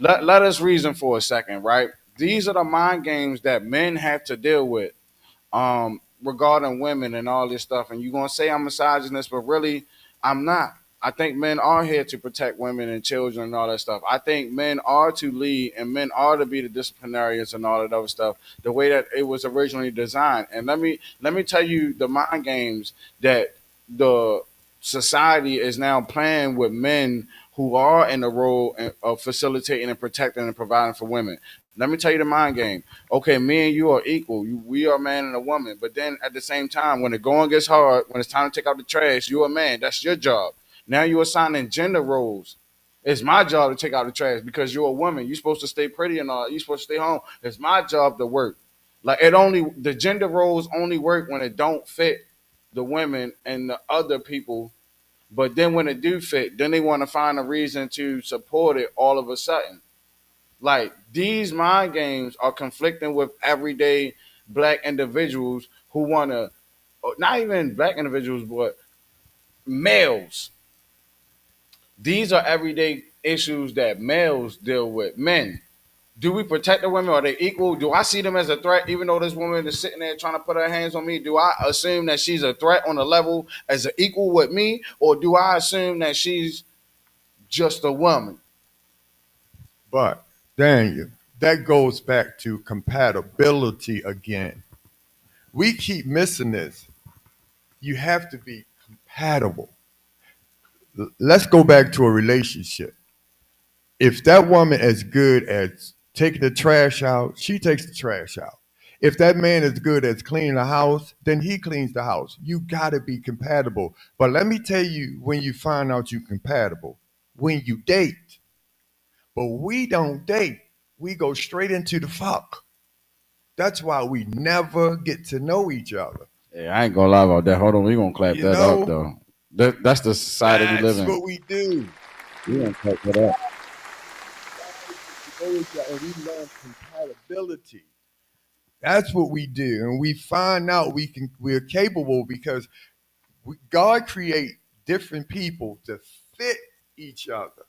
us reason for a second, right? These are the mind games that men have to deal with regarding women and all this stuff. And you're gonna say I'm misogynist, but really, I'm not. I think men are here to protect women and children and all that stuff. I think men are to lead and men are to be the disciplinarians and all that other stuff, the way that it was originally designed. And let me tell you the mind games that the society is now playing with men who are in the role of facilitating and protecting and providing for women. Let me tell you the mind game. Okay, me and you are equal. We are a man and a woman. But then at the same time, when the going gets hard, when it's time to take out the trash, you're a man. That's your job. Now you're assigning gender roles. It's my job to take out the trash because you're a woman. You're supposed to stay pretty and all. You're supposed to stay home. It's my job to work. Like the gender roles only work when it don't fit the women and the other people. But then when it do fit, then they want to find a reason to support it all of a sudden. Like these mind games are conflicting with everyday black individuals who want to, not even black individuals, but males. These are everyday issues that males deal with, men. Do we protect the women? Are they equal? Do I see them as a threat, even though this woman is sitting there trying to put her hands on me? Do I assume that she's a threat on the level as an equal with me, or do I assume that she's just a woman? But Daniel, that goes back to compatibility again. We keep missing this. You have to be compatible. Let's go back to a relationship. If that woman is good at taking the trash out, she takes the trash out. If that man is good at cleaning the house, then he cleans the house. You gotta be compatible. But let me tell you when you find out you're compatible, when you date. But we don't date. We go straight into the fuck. That's why we never get to know each other. Yeah, I ain't gonna lie about that. Hold on, we gonna clap that up though. That's the society we live in. That's what we do. We gonna clap that up. And we learn compatibility. That's what we do, and we find out we're capable because God create different people to fit each other.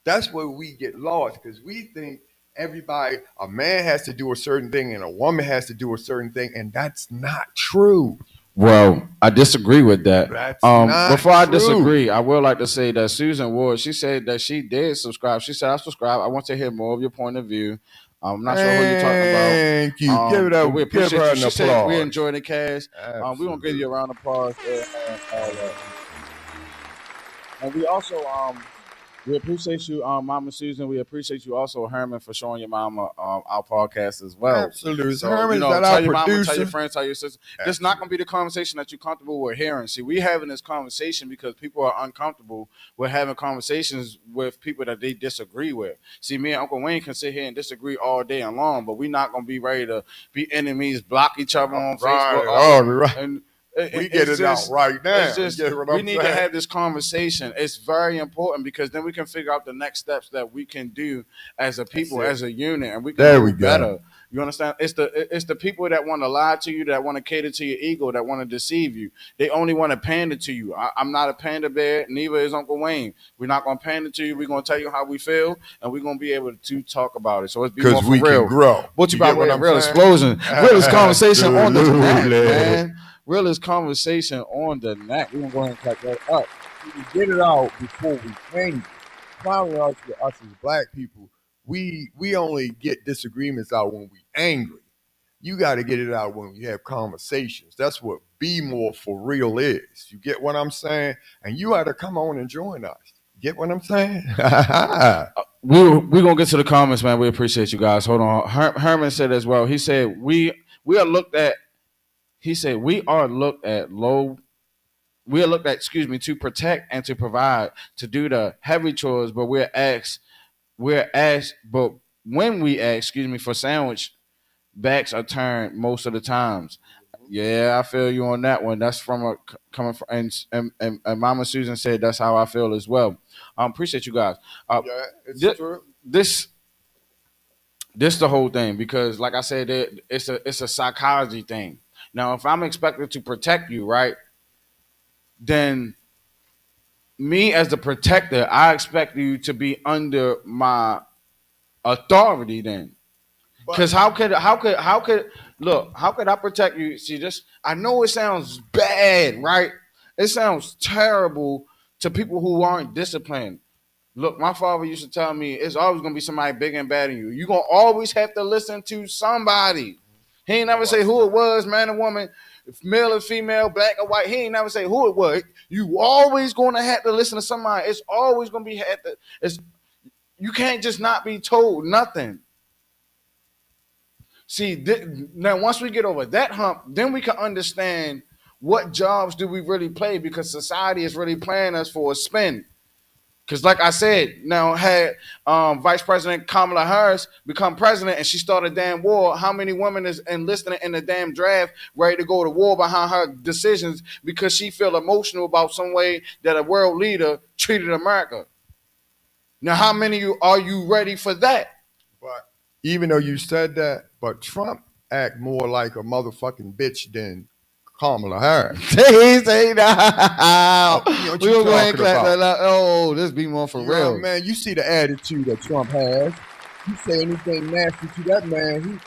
That's where we get lost because we think a man has to do a certain thing and a woman has to do a certain thing, and that's not true. Well, I disagree with that. That's not before I true. disagree, I would like to say that Susan Ward, she said that she did subscribe. She said, I subscribe. I want to hear more of your point of view. I'm not sure who you're talking about. Thank you. Give it up. We appreciate her you. an She applause. said we enjoy the cast. We're going to give you a round of applause. And we also we appreciate you, Mama Susan. We appreciate you also, Herman, for showing your mama our podcast as well. Absolutely. So, Herman's tell your producer. mama, tell your friends, tell your sisters. This is not going to be the conversation that you're comfortable with hearing. See, we having this conversation because people are uncomfortable with having conversations with people that they disagree with. See, me and Uncle Wayne can sit here and disagree all day and long, but we're not going to be ready to be enemies, block each other on Facebook. Right. And we get it out right now. It's just, we need to have this conversation. It's very important because then we can figure out the next steps that we can do as a people, as a unit, and we can do better. You understand? It's the people that want to lie to you, that want to cater to your ego, that want to deceive you. They only want to pander to you. I'm not a panda bear, neither is Uncle Wayne. We're not going to pander to you. We're going to tell you how we feel, and we're going to be able to talk about it. So it's because we can grow. What you about with real explosion? Realist conversation on the net, man. Realist conversation on the net. We're going to go ahead and cut that up. We get it out before we change. Finally, us as black people, we only get disagreements out when we angry. You got to get it out when we have conversations. That's what BMore4Real is. You get what I'm saying? And you ought to come on and join us. Get what I'm saying? We're going to get to the comments, man. We appreciate you guys. Hold on. Herman said as well. He said, we are looked at. He said, we are looked at, to protect and to provide, to do the heavy chores, but we're asked, but when we ask, for sandwich, backs are turned most of the times. Yeah, I feel you on that one. That's coming from, and Mama Susan said that's how I feel as well. Appreciate you guys. Yeah, it's true. This the whole thing, because like I said, it's a psychology thing. Now, if I'm expected to protect you, right, then me as the protector, I expect you to be under my authority then. Because how could I protect you? See, I know it sounds bad, right? It sounds terrible to people who aren't disciplined. Look, my father used to tell me it's always going to be somebody bigger and better than you. You're going to always have to listen to somebody. He ain't never say who it was, man or woman, male or female, black or white. He ain't never say who it was. You always going to have to listen to somebody. It's always going to be you can't just not be told nothing. See, now once we get over that hump, then we can understand what jobs do we really play, because society is really playing us for a spin. Because like I said, now had Vice President Kamala Harris become president and she started a damn war, how many women is enlisting in the damn draft ready to go to war behind her decisions because she feel emotional about some way that a world leader treated America? Now, how many are you ready for that? But even though you said that, but Trump act more like a motherfucking bitch than Kamala Harris. He say that. We're going to go ahead and clap that out. Oh, this BMore4Real. Man, you see the attitude that Trump has. You say anything nasty to that man,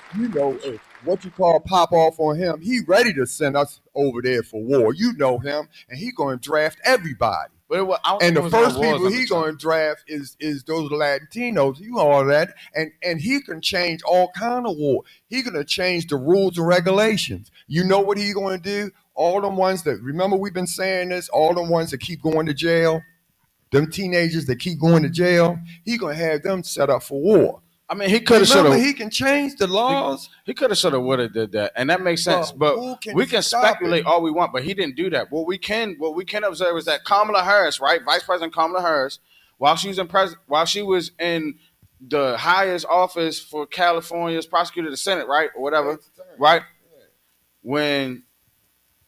what you call pop off on him. He ready to send us over there for war. You know him, and he going to draft everybody. But and the first people he going to draft is those Latinos. You know all that, and he can change all kind of war. He going to change the rules and regulations. You know what he going to do? All them ones that remember we've been saying this. All them ones that keep going to jail. Them teenagers that keep going to jail. He going to have them set up for war. I mean, he could have, should have. He can change the laws. He could have, should have, would have did that, and that makes sense. But we can speculate all we want, but he didn't do that. What we can observe is that Kamala Harris, right, Vice President Kamala Harris, while she was in the highest office for California's prosecutor, the Senate, right, or whatever, right, when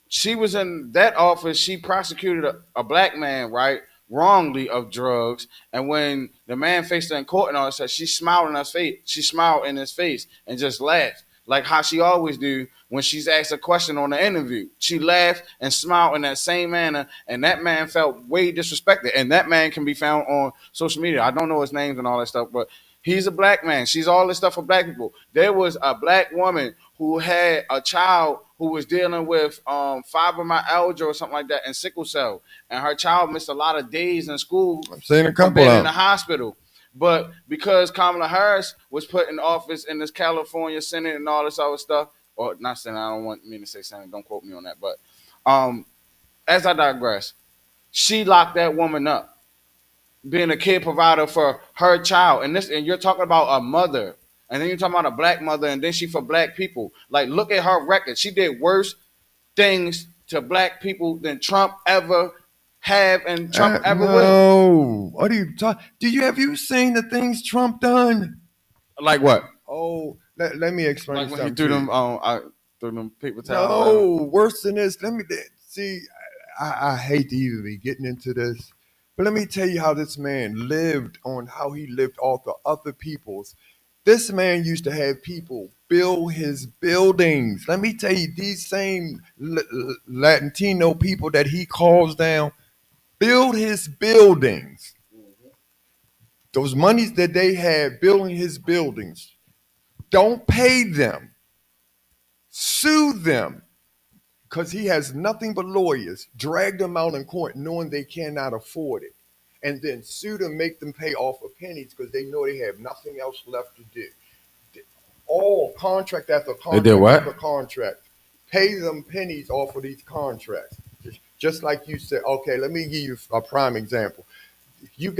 she was in that office, she prosecuted a black man, right, wrongly of drugs. And when the man faced her in court and all that, she smiled in his face. She smiled in his face and just laughed, like how she always do when she's asked a question on the interview. She laughed and smiled in that same manner, and that man felt way disrespected. And that man can be found on social media. I don't know his names and all that stuff, but he's a black man. She's all this stuff for black people. There was a black woman who had a child who was dealing with fibromyalgia or something like that and sickle cell, and her child missed a lot of days in school. I've seen a couple in the hospital. But because Kamala Harris was put in office in this California Senate and all this other stuff, or not Senate, I don't want me to say Senate, don't quote me on that. But as I digress, she locked that woman up, being a kid provider for her child, and you're talking about a mother. And then you're talking about a black mother, and then she for black people. Like, look at her record. She did worse things to black people than Trump ever have and Trump ever will. No. What are you talking? Have you seen the things Trump done? Like what? Oh, let me explain like something. When he threw them paper towels. No, worse than this. Let me see. I hate to even be getting into this, but let me tell you how this man lived off of other people's. This man used to have people build his buildings. Let me tell you, these same Latino people that he calls down build his buildings. Those monies that they had building his buildings, don't pay them. Sue them. Because he has nothing but lawyers. Drag them out in court knowing they cannot afford it. And then sue them, make them pay off of pennies because they know they have nothing else left to do. All contract after contract after contract. Pay them pennies off of these contracts. Just like you said, okay, let me give you a prime example. You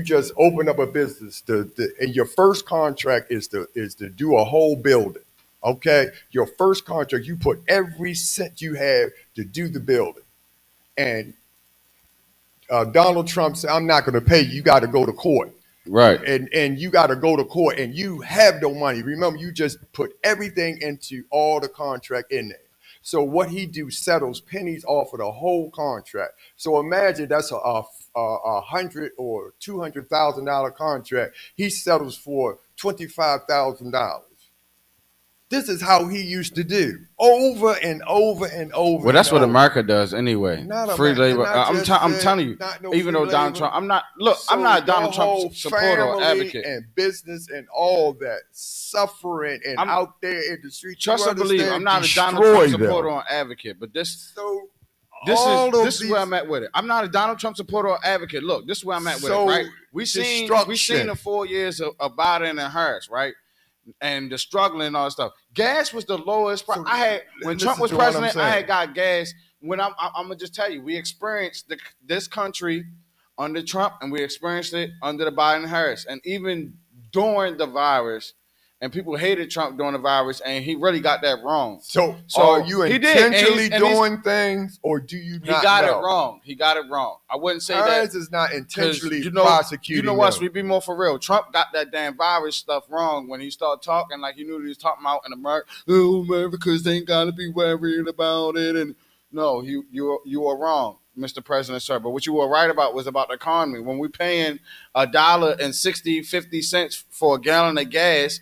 just open up a business and your first contract is to do a whole building. Okay, your first contract, you put every cent you have to do the building. And Donald Trump said, I'm not going to pay you. You got to go to court. Right. And you got to go to court and you have no money. Remember, you just put everything into all the contract in there. So what he do settles pennies off of the whole contract. So imagine that's a $100,000 or $200,000 contract. He settles for $25,000. This is how he used to do over and over and over. Well, that's what America does anyway. Free labor. I'm telling you, even though Donald Trump, I'm not a Donald Trump supporter or advocate. And business and all that suffering and I'm out there in the street. Trust and believe, I'm not a Donald Trump supporter or advococate, but this is where I'm at with it. I'm not a Donald Trump supporter or advocate. Look, this is where I'm at with it, right? We seen the 4 years of Biden and Harris, right? And the struggling and all that stuff. Gas was the lowest price. When Trump was president, I had got gas. When I'm gonna just tell you, we experienced this country under Trump, and we experienced it under the Biden Harris, and even during the virus. And people hated Trump during the virus, and he really got that wrong. So are you intentionally doing things, or do you not? He got it wrong. He got it wrong. I wouldn't say Harris is not intentionally prosecuting. You know what? We be more for real. Trump got that damn virus stuff wrong when he started talking like he knew what he was talking about in America. Oh, Americans ain't gotta be worried about it. And no, you are wrong, Mr. President, sir. But what you were right about was about the economy. When we paying $1.50 for a gallon of gas,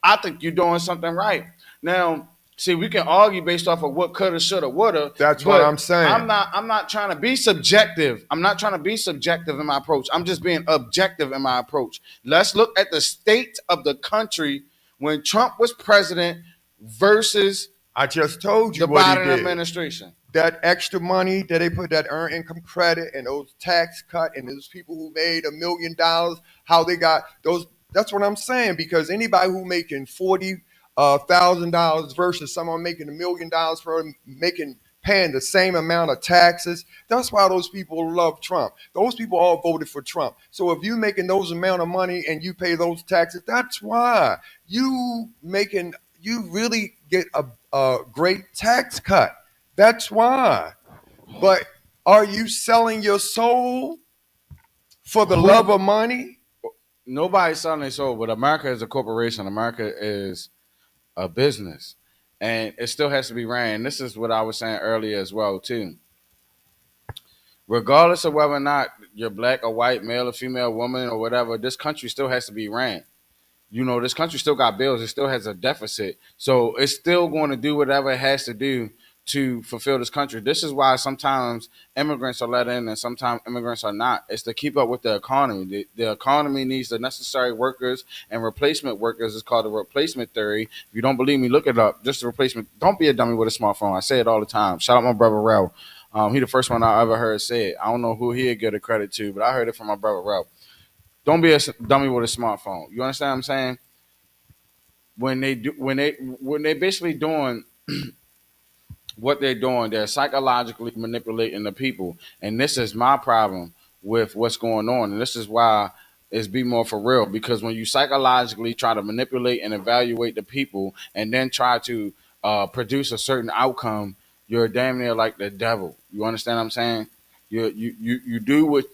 I think you're doing something right. Now, See, we can argue based off of what coulda, shoulda, woulda. That's what I'm saying. I'm not trying to be subjective. I'm not trying to be subjective in my approach. I'm just being objective in my approach. Let's look at the state of the country when Trump was president versus I just told you the what he Biden did. administration. That extra money that they put, that earned income credit, and those tax cut, and those people who made $1 million, how they got those. That's what I'm saying. Because anybody who making $40,000 versus someone making $1 million for paying the same amount of taxes. That's why those people love Trump. Those people all voted for Trump. So if you making those amount of money and you pay those taxes, that's why you really get a great tax cut. That's why. But are you selling your soul for the love of money? Nobody's selling their soul, but America is a corporation. America is a business, and it still has to be ran. This is what I was saying earlier as well too. Regardless of whether or not you're black or white, male or female, woman or whatever, this country still has to be ran. You know, this country still got bills. It still has a deficit. So it's still going to do whatever it has to do to fulfill this country. This is why sometimes immigrants are let in and sometimes immigrants are not. It's to keep up with the economy. The economy needs the necessary workers and replacement workers. It's called the replacement theory. If you don't believe me, look it up. Just the replacement. Don't be a dummy with a smartphone. I say it all the time. Shout out my brother Rel. He the first one I ever heard say it. I don't know who he'd give the credit to, but I heard it from my brother Rel. Don't be a dummy with a smartphone. You understand what I'm saying? When they basically doing what they're doing, they're psychologically manipulating the people, and this is my problem with what's going on, and this is why it's Be More for Real, because when you psychologically try to manipulate and evaluate the people, and then try to produce a certain outcome, you're damn near like the devil. You understand what I'm saying? You do what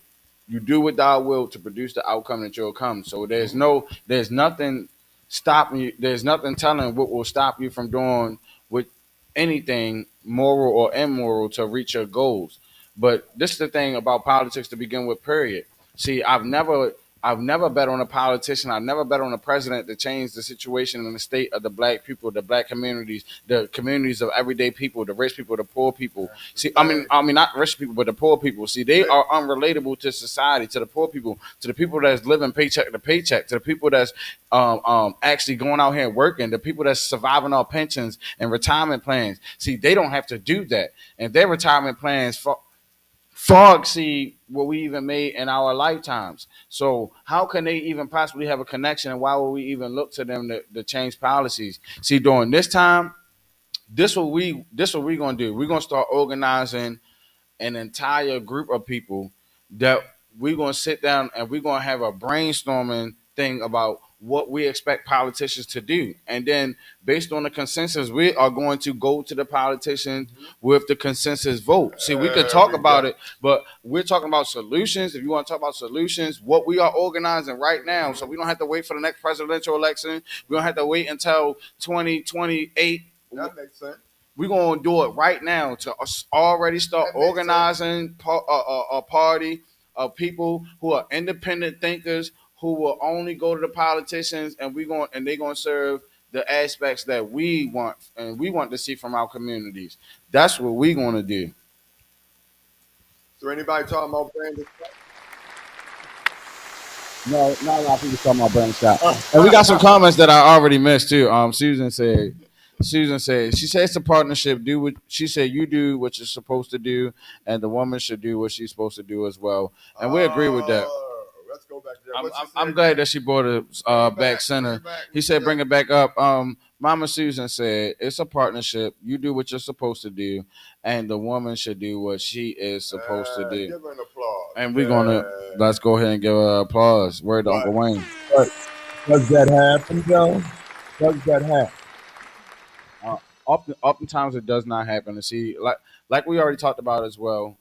thou will to produce the outcome that you'll come. So there's nothing stopping you. There's nothing telling what will stop you from doing with anything moral or immoral to reach your goals. But this is the thing about politics to begin with, period. See, I've never bet on a politician. I've never bet on a president to change the situation in the state of the black people, the black communities, the communities of everyday people, the rich people, the poor people. See, I mean, not rich people, but the poor people. See, they are unrelatable to society, to the poor people, to the people that's living paycheck to paycheck, to the people that's actually going out here and working, the people that's surviving on pensions and retirement plans. See, they don't have to do that, and their retirement plans far exceed what we even made in our lifetimes. So how can they even possibly have a connection? And why would we even look to them to change policies? See, during this time, this what we gonna do. We're gonna start organizing an entire group of people that we're going to sit down and we're going to have a brainstorming thing about what we expect politicians to do. And then based on the consensus, we are going to go to the politicians with the consensus vote. See, we could talk about it, but we're talking about solutions. If you want to talk about solutions, what we are organizing right now, so we don't have to wait for the next presidential election. We don't have to wait until 2028. That makes sense. We're going to do it right now to already start organizing a party of people who are independent thinkers who will only go to the politicians, and they're going to serve the aspects that we want and we want to see from our communities. That's what we're going to do. So anybody talking about Brandon? No, not a lot of people talking about Brandon Scott. And we got some comments that I already missed too. Susan said, she said it's a partnership. She said you do what you're supposed to do, and the woman should do what she's supposed to do as well. And we agree with that. Let's go back there. I'm glad that she brought it back center. He said bring it back up. Mama Susan said it's a partnership. You do what you're supposed to do, and the woman should do what she is supposed to do. Give her an applause. And let's go ahead and give her applause. Word to Uncle Wayne. But does that happen, though? Does that happen? Oftentimes it does not happen. To see, like we already talked about as well.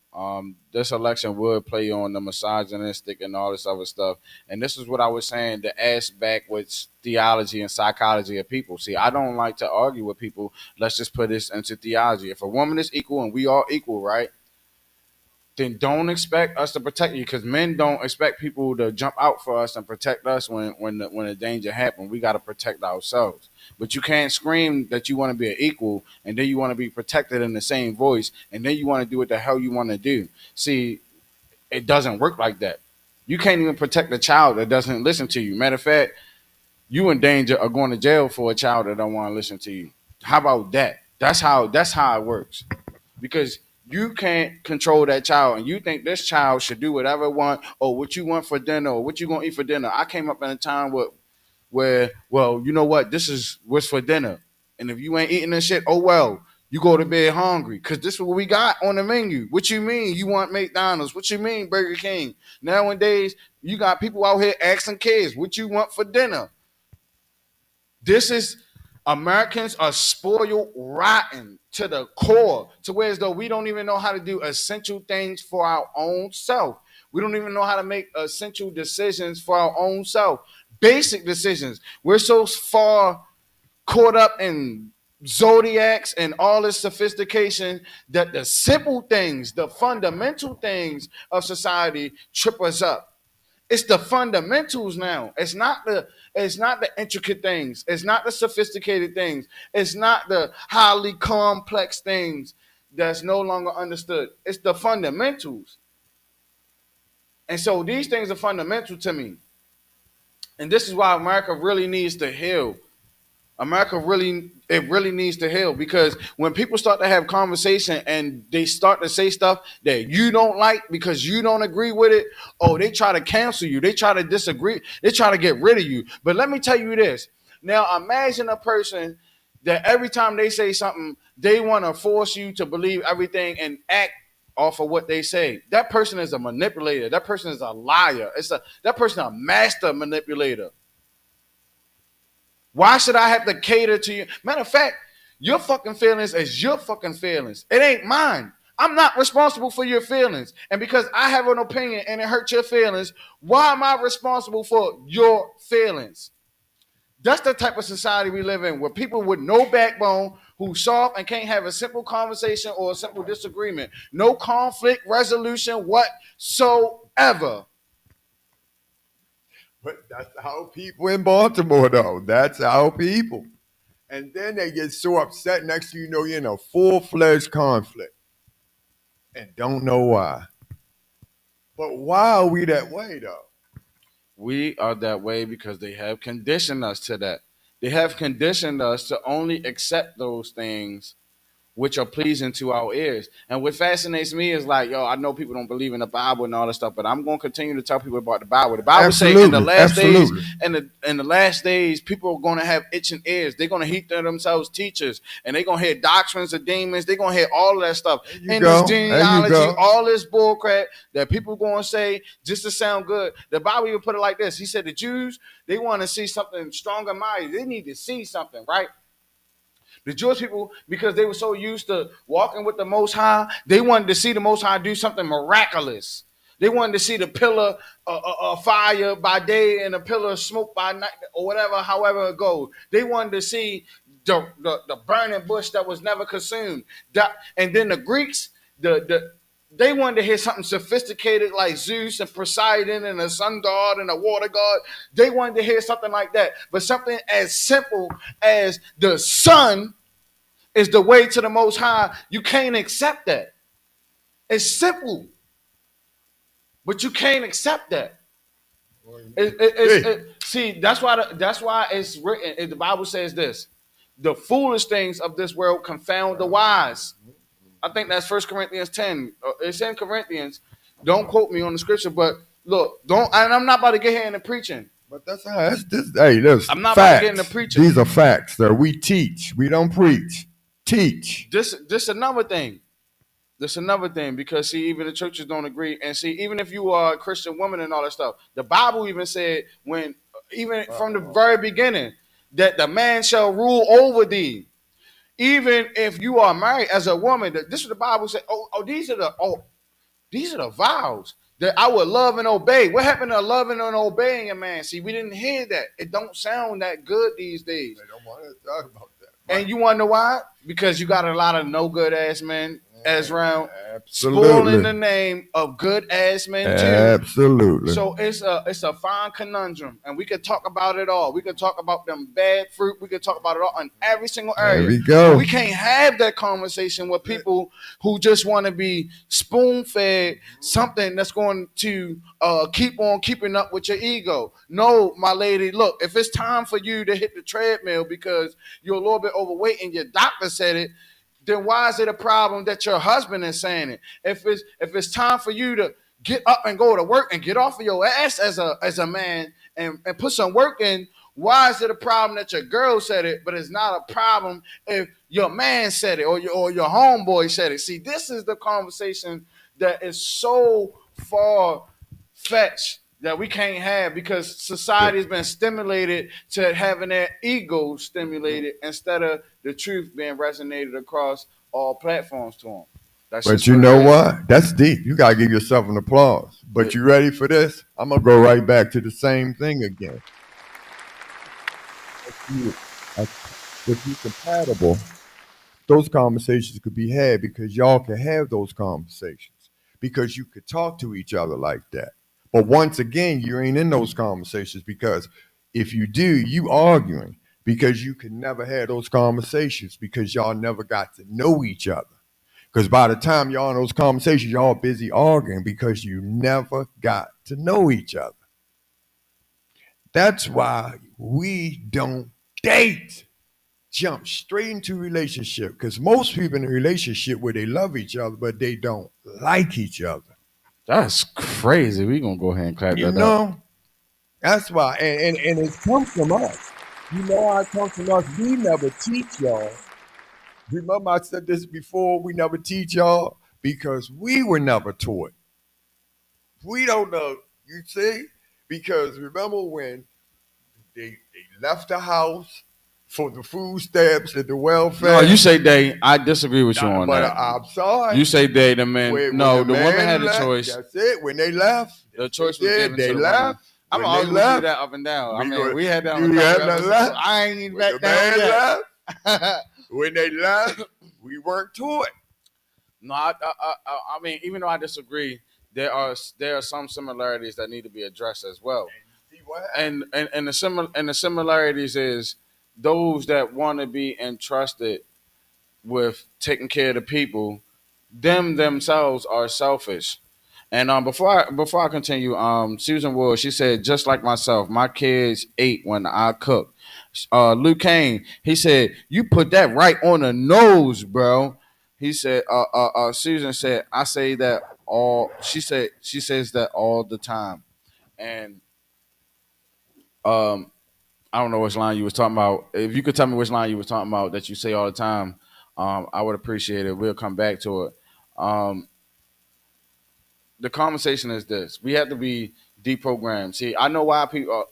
This election would play on the misogynistic and all this other stuff. And this is what I was saying, the ass backwards theology and psychology of people. See, I don't like to argue with people. Let's just put this into theology. If a woman is equal and we are equal, right? then don't expect us to protect you, because men don't expect people to jump out for us and protect us when the danger happens. We got to protect ourselves. But you can't scream that you want to be an equal and then you want to be protected in the same voice and then you want to do what the hell you want to do. See, it doesn't work like that. You can't even protect a child that doesn't listen to you. Matter of fact, you in danger of going to jail for a child that don't want to listen to you. How about that? That's how it works. Because you can't control that child, and you think this child should do whatever it want, or what you want for dinner, or what you gonna eat for dinner. I came up in a time where, well, you know what, this is what's for dinner, and if you ain't eating this shit, oh well, you go to bed hungry, cause this is what we got on the menu. What you mean you want McDonald's? What you mean Burger King? Nowadays, you got people out here asking kids, what you want for dinner? This is Americans are spoiled rotten to the core, to where as though we don't even know how to do essential things for our own self. We don't even know how to make essential decisions for our own self. Basic decisions. We're so far caught up in zodiacs and all this sophistication that the simple things, the fundamental things of society trip us up. It's the fundamentals now. It's not the intricate things. It's not the sophisticated things. It's not the highly complex things that's no longer understood. It's the fundamentals. And so these things are fundamental to me. And this is why America really needs to heal. It really needs to heal, because when people start to have conversation and they start to say stuff that you don't like because you don't agree with it, oh, they try to cancel you. They try to disagree. They try to get rid of you. But let me tell you this. Now, imagine a person that every time they say something, they want to force you to believe everything and act off of what they say. That person is a manipulator. That person is a liar. That person is a master manipulator. Why should I have to cater to you? Matter of fact, your fucking feelings is your fucking feelings. It ain't mine. I'm not responsible for your feelings. And because I have an opinion and it hurts your feelings, why am I responsible for your feelings? That's the type of society we live in, where people with no backbone, who soft and can't have a simple conversation or a simple disagreement. No conflict resolution whatsoever. But that's how people in Baltimore, though. That's how people. And then they get so upset. Next thing you know, you're in a full-fledged conflict and don't know why. But why are we that way, though? We are that way because they have conditioned us to that. They have conditioned us to only accept those things which are pleasing to our ears. And what fascinates me is like, yo, I know people don't believe in the Bible and all that stuff, but I'm going to continue to tell people about the Bible. The Bible says in the last days, in the last days, people are going to have itching ears. They're going to heap to themselves teachers, and they're going to hear doctrines of demons. They're going to hear all of that stuff. And this genealogy, all this bullcrap that people are going to say just to sound good. The Bible even put it like this. He said the Jews, they want to see something strong and mighty. They need to see something, right? The Jewish people, because they were so used to walking with the Most High, they wanted to see the Most High do something miraculous. They wanted to see the pillar of fire by day and a pillar of smoke by night, or whatever, however it goes. They wanted to see the burning bush that was never consumed. And then the Greeks, they wanted to hear something sophisticated like Zeus and Poseidon and a sun god and a water god. They wanted to hear something like that. But something as simple as the sun is the way to the Most High, you can't accept that. It's simple, but you can't accept that. See, that's why it's written. The Bible says this: the foolish things of this world confound the wise. I think that's 1 Corinthians 10. It's in Corinthians. Don't quote me on the scripture, but look, and I'm not about to get here into preaching. But that's this. Hey, listen. I'm not about to get into preaching. These are facts, sir. We teach. We don't preach. Teach. This another thing. This another thing, because see, even the churches don't agree. And see, even if you are a Christian woman and all that stuff, the Bible even said from the very beginning, that the man shall rule over thee. Even if you are married as a woman, this is the Bible said. These are the vows that I would love and obey. What happened to loving and obeying a man? See, we didn't hear that. It don't sound that good these days. They don't want to talk about that. And you want to know why? Because you got a lot of no good ass men as round, Absolutely. spoiling the name of good ass men too. Absolutely. So it's a fine conundrum, and we could talk about it all. We could talk about them bad fruit. We could talk about it all in every single area. There we go. But we can't have that conversation with people who just want to be spoon fed something that's going to keep on keeping up with your ego. No, my lady, look, if it's time for you to hit the treadmill because you're a little bit overweight and your doctor said it, then why is it a problem that your husband is saying it? If it's time for you to get up and go to work and get off of your ass as a man and put some work in, why is it a problem that your girl said it, but it's not a problem if your man said it or your homeboy said it? See, this is the conversation that is so far fetched that we can't have because society has been stimulated to having their ego stimulated instead of the truth being resonated across all platforms to them. But you know what? That's deep. You gotta give yourself an applause. But you ready for this? I'm gonna go right back to the same thing again. If you're compatible, those conversations could be had because y'all can have those conversations because you could talk to each other like that. But once again, you ain't in those conversations because if you do, you arguing because you can never have those conversations because y'all never got to know each other. Because by the time y'all in those conversations, y'all busy arguing because you never got to know each other. That's why we don't date. Jump straight into a relationship because most people in a relationship where they love each other, but they don't like each other. That's crazy. We gonna go ahead and clap You that know, up. that's why, and it comes from us. You know how it comes from us. We never teach y'all. Remember, I said this before. We never teach y'all because we were never taught. We don't know. You see, because remember when they left the house for the food stamps and the welfare. No, you say they. I disagree with you on But that. I'm sorry. You say they, the men. No, the women had a left, choice. That's it. When they left, The choice was given they to the left. women. I'm When always they gonna do left, that up and down. we had that on you the had couple nothing episodes. left. I ain't even When back the down man yet. left, when they left, we weren't taught. No, I mean, even though I disagree, there are some similarities that need to be addressed as well. See what? And the similarities is those that want to be entrusted with taking care of the people, them themselves are selfish. And before I continue, Susan Wood, she said, just like myself, my kids ate when I cooked. Luke Kane, he said, you put that right on the nose, bro. He said, Susan said, I say that all. She says that all the time, and I don't know which line you was talking about. If you could tell me which line you was talking about that you say all the time, I would appreciate it. We'll come back to it. Um, the conversation is this: we have to be deprogrammed. See, I know why people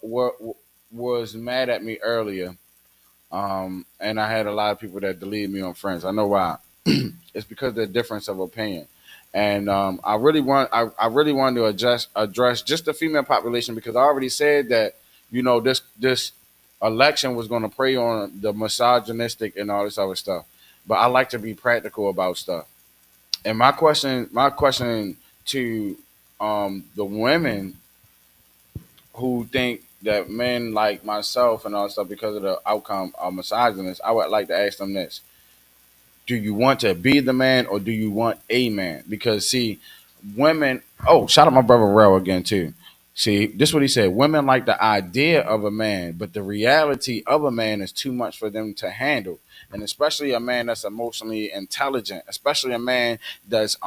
was mad at me earlier, and I had a lot of people that deleted me on friends. I know why. It's because of the difference of opinion, and I really wanted to address just the female population because I already said that this election was going to prey on the misogynistic and all this other stuff. But I like to be practical about stuff. And my question to the women who think that men like myself and all that stuff because of the outcome of misogynist, I would like to ask them this: do you want to be the man or do you want a man? Because see, women. Oh, shout out my brother Rel again too. See, this is what he said. Women like the idea of a man, but the reality of a man is too much for them to handle. And especially a man that's emotionally intelligent, especially a man that's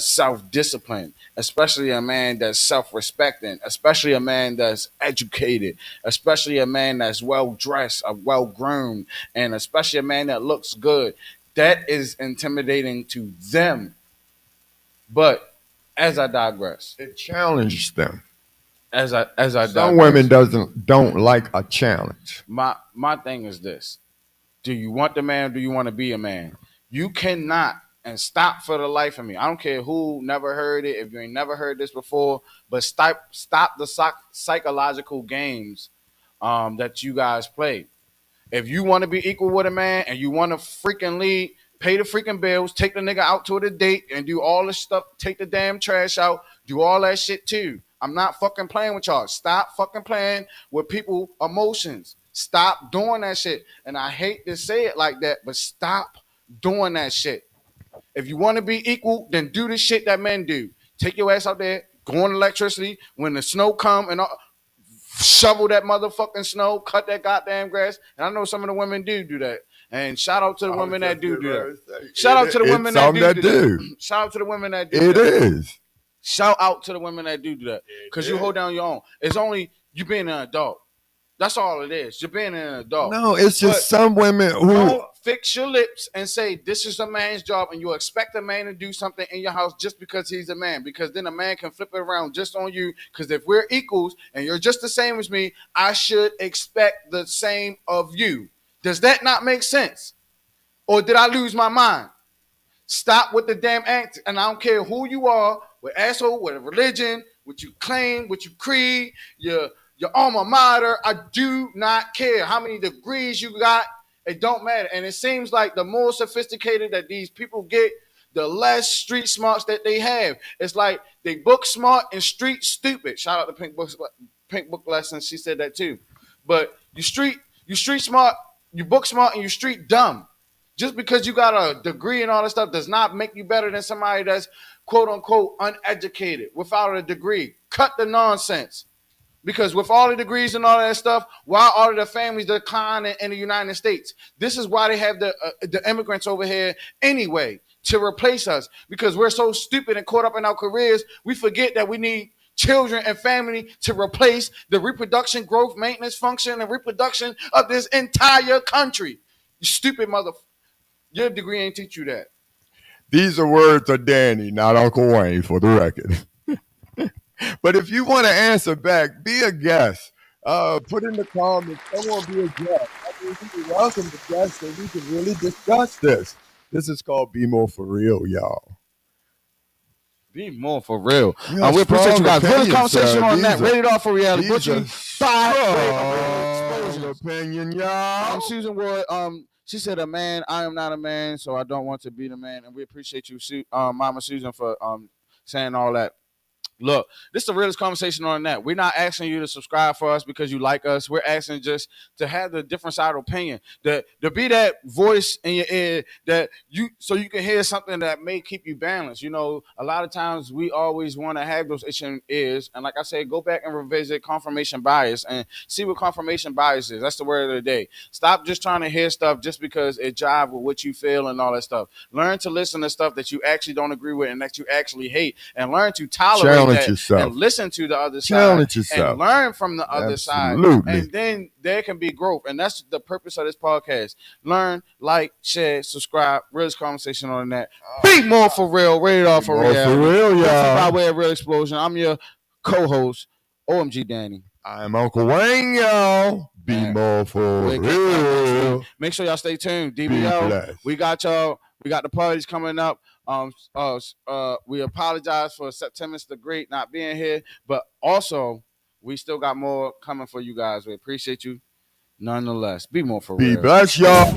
self disciplined, especially a man that's self respecting, especially a man that's educated, especially a man that's well dressed, well groomed, and especially a man that looks good. That is intimidating to them. But as I digress, It challenged them. As I Some digress, women don't like a challenge. my thing is this: do you want the man? Or do you want to be a man? You cannot and stop for the life of me. I don't care who never heard it. If you ain't never heard this before, but stop the psychological games that you guys play. If you want to be equal with a man and you want to freaking lead, pay the freaking bills, take the nigga out to the date, and do all this stuff. Take the damn trash out, do all that shit too. I'm not fucking playing with y'all. Stop fucking playing with people emotions. Stop doing that shit. And I hate to say it like that, but stop doing that shit. If you want to be equal, then do the shit that men do. Take your ass out there, go on electricity. When the snow come and shovel that motherfucking snow, cut that goddamn grass. And I know some of the women do that. And shout out to the women that do that. Shout out to the women that do that. Shout out to the women that do that. It is. Shout out to the women that do that. Because you hold down your own. It's only you being an adult. That's all it is. You're being an adult. No, it's just some women who don't fix your lips and say this is a man's job, and you expect a man to do something in your house just because he's a man. Because then a man can flip it around just on you. Because if we're equals and you're just the same as me, I should expect the same of you. Does that not make sense? Or did I lose my mind? Stop with the damn act, and I don't care who you are, with asshole, with religion, what you claim, what you creed, your alma mater. I do not care how many degrees you got. It don't matter. And it seems like the more sophisticated that these people get, the less street smarts that they have. It's like they book smart and street stupid. Shout out to Pink Book Lessons. She said that too. But you street smart, you book smart, and you street dumb. Just because you got a degree and all that stuff does not make you better than somebody that's quote unquote uneducated without a degree. Cut the nonsense. Because with all the degrees and all that stuff, why are the families declining in the United States? This is why they have the immigrants over here anyway, to replace us. Because we're so stupid and caught up in our careers, we forget that we need children and family to replace the reproduction, growth, maintenance, function, and reproduction of this entire country. You stupid motherfucker. Your degree ain't teach you that. These are words of Danny, not Uncle Wayne, for the record. But if you want to answer back, be a guest. Put in the comments, someone be a guest. I mean, you can welcome the guest so we can really discuss this. This is called BMore4Real, y'all. BMore4Real. We appreciate you guys. Really conversation on that. Rated R for reality. Put you 5 opinion, y'all. Susan Ward. She said, "A man. I am not a man, so I don't want to be the man." And we appreciate you, Mama Susan, for saying all that. Look, this is the realest conversation on that. We're not asking you to subscribe for us because you like us. We're asking just to have the different side of opinion, to be that voice in your ear so you can hear something that may keep you balanced. You know, a lot of times we always want to have those itching ears. And like I said, go back and revisit confirmation bias and see what confirmation bias is. That's the word of the day. Stop just trying to hear stuff just because it jives with what you feel and all that stuff. Learn to listen to stuff that you actually don't agree with and that you actually hate, and learn to tolerate yourself and listen to the other side and learn from the other side, and then there can be growth. And that's the purpose of this podcast. Learn, like, share, subscribe. Realest conversation on that. BMore4Real, rated R for reality. By way of Real Explosion. I'm your co-host, OMG Danny. I'm Uncle Wayne, y'all. BMore4Real. Make sure y'all stay tuned. DBO, we got y'all. We got the parties coming up. We apologize for September the Great not being here, but also we still got more coming for you guys. We appreciate you nonetheless. BMore4Real. Be blessed, y'all.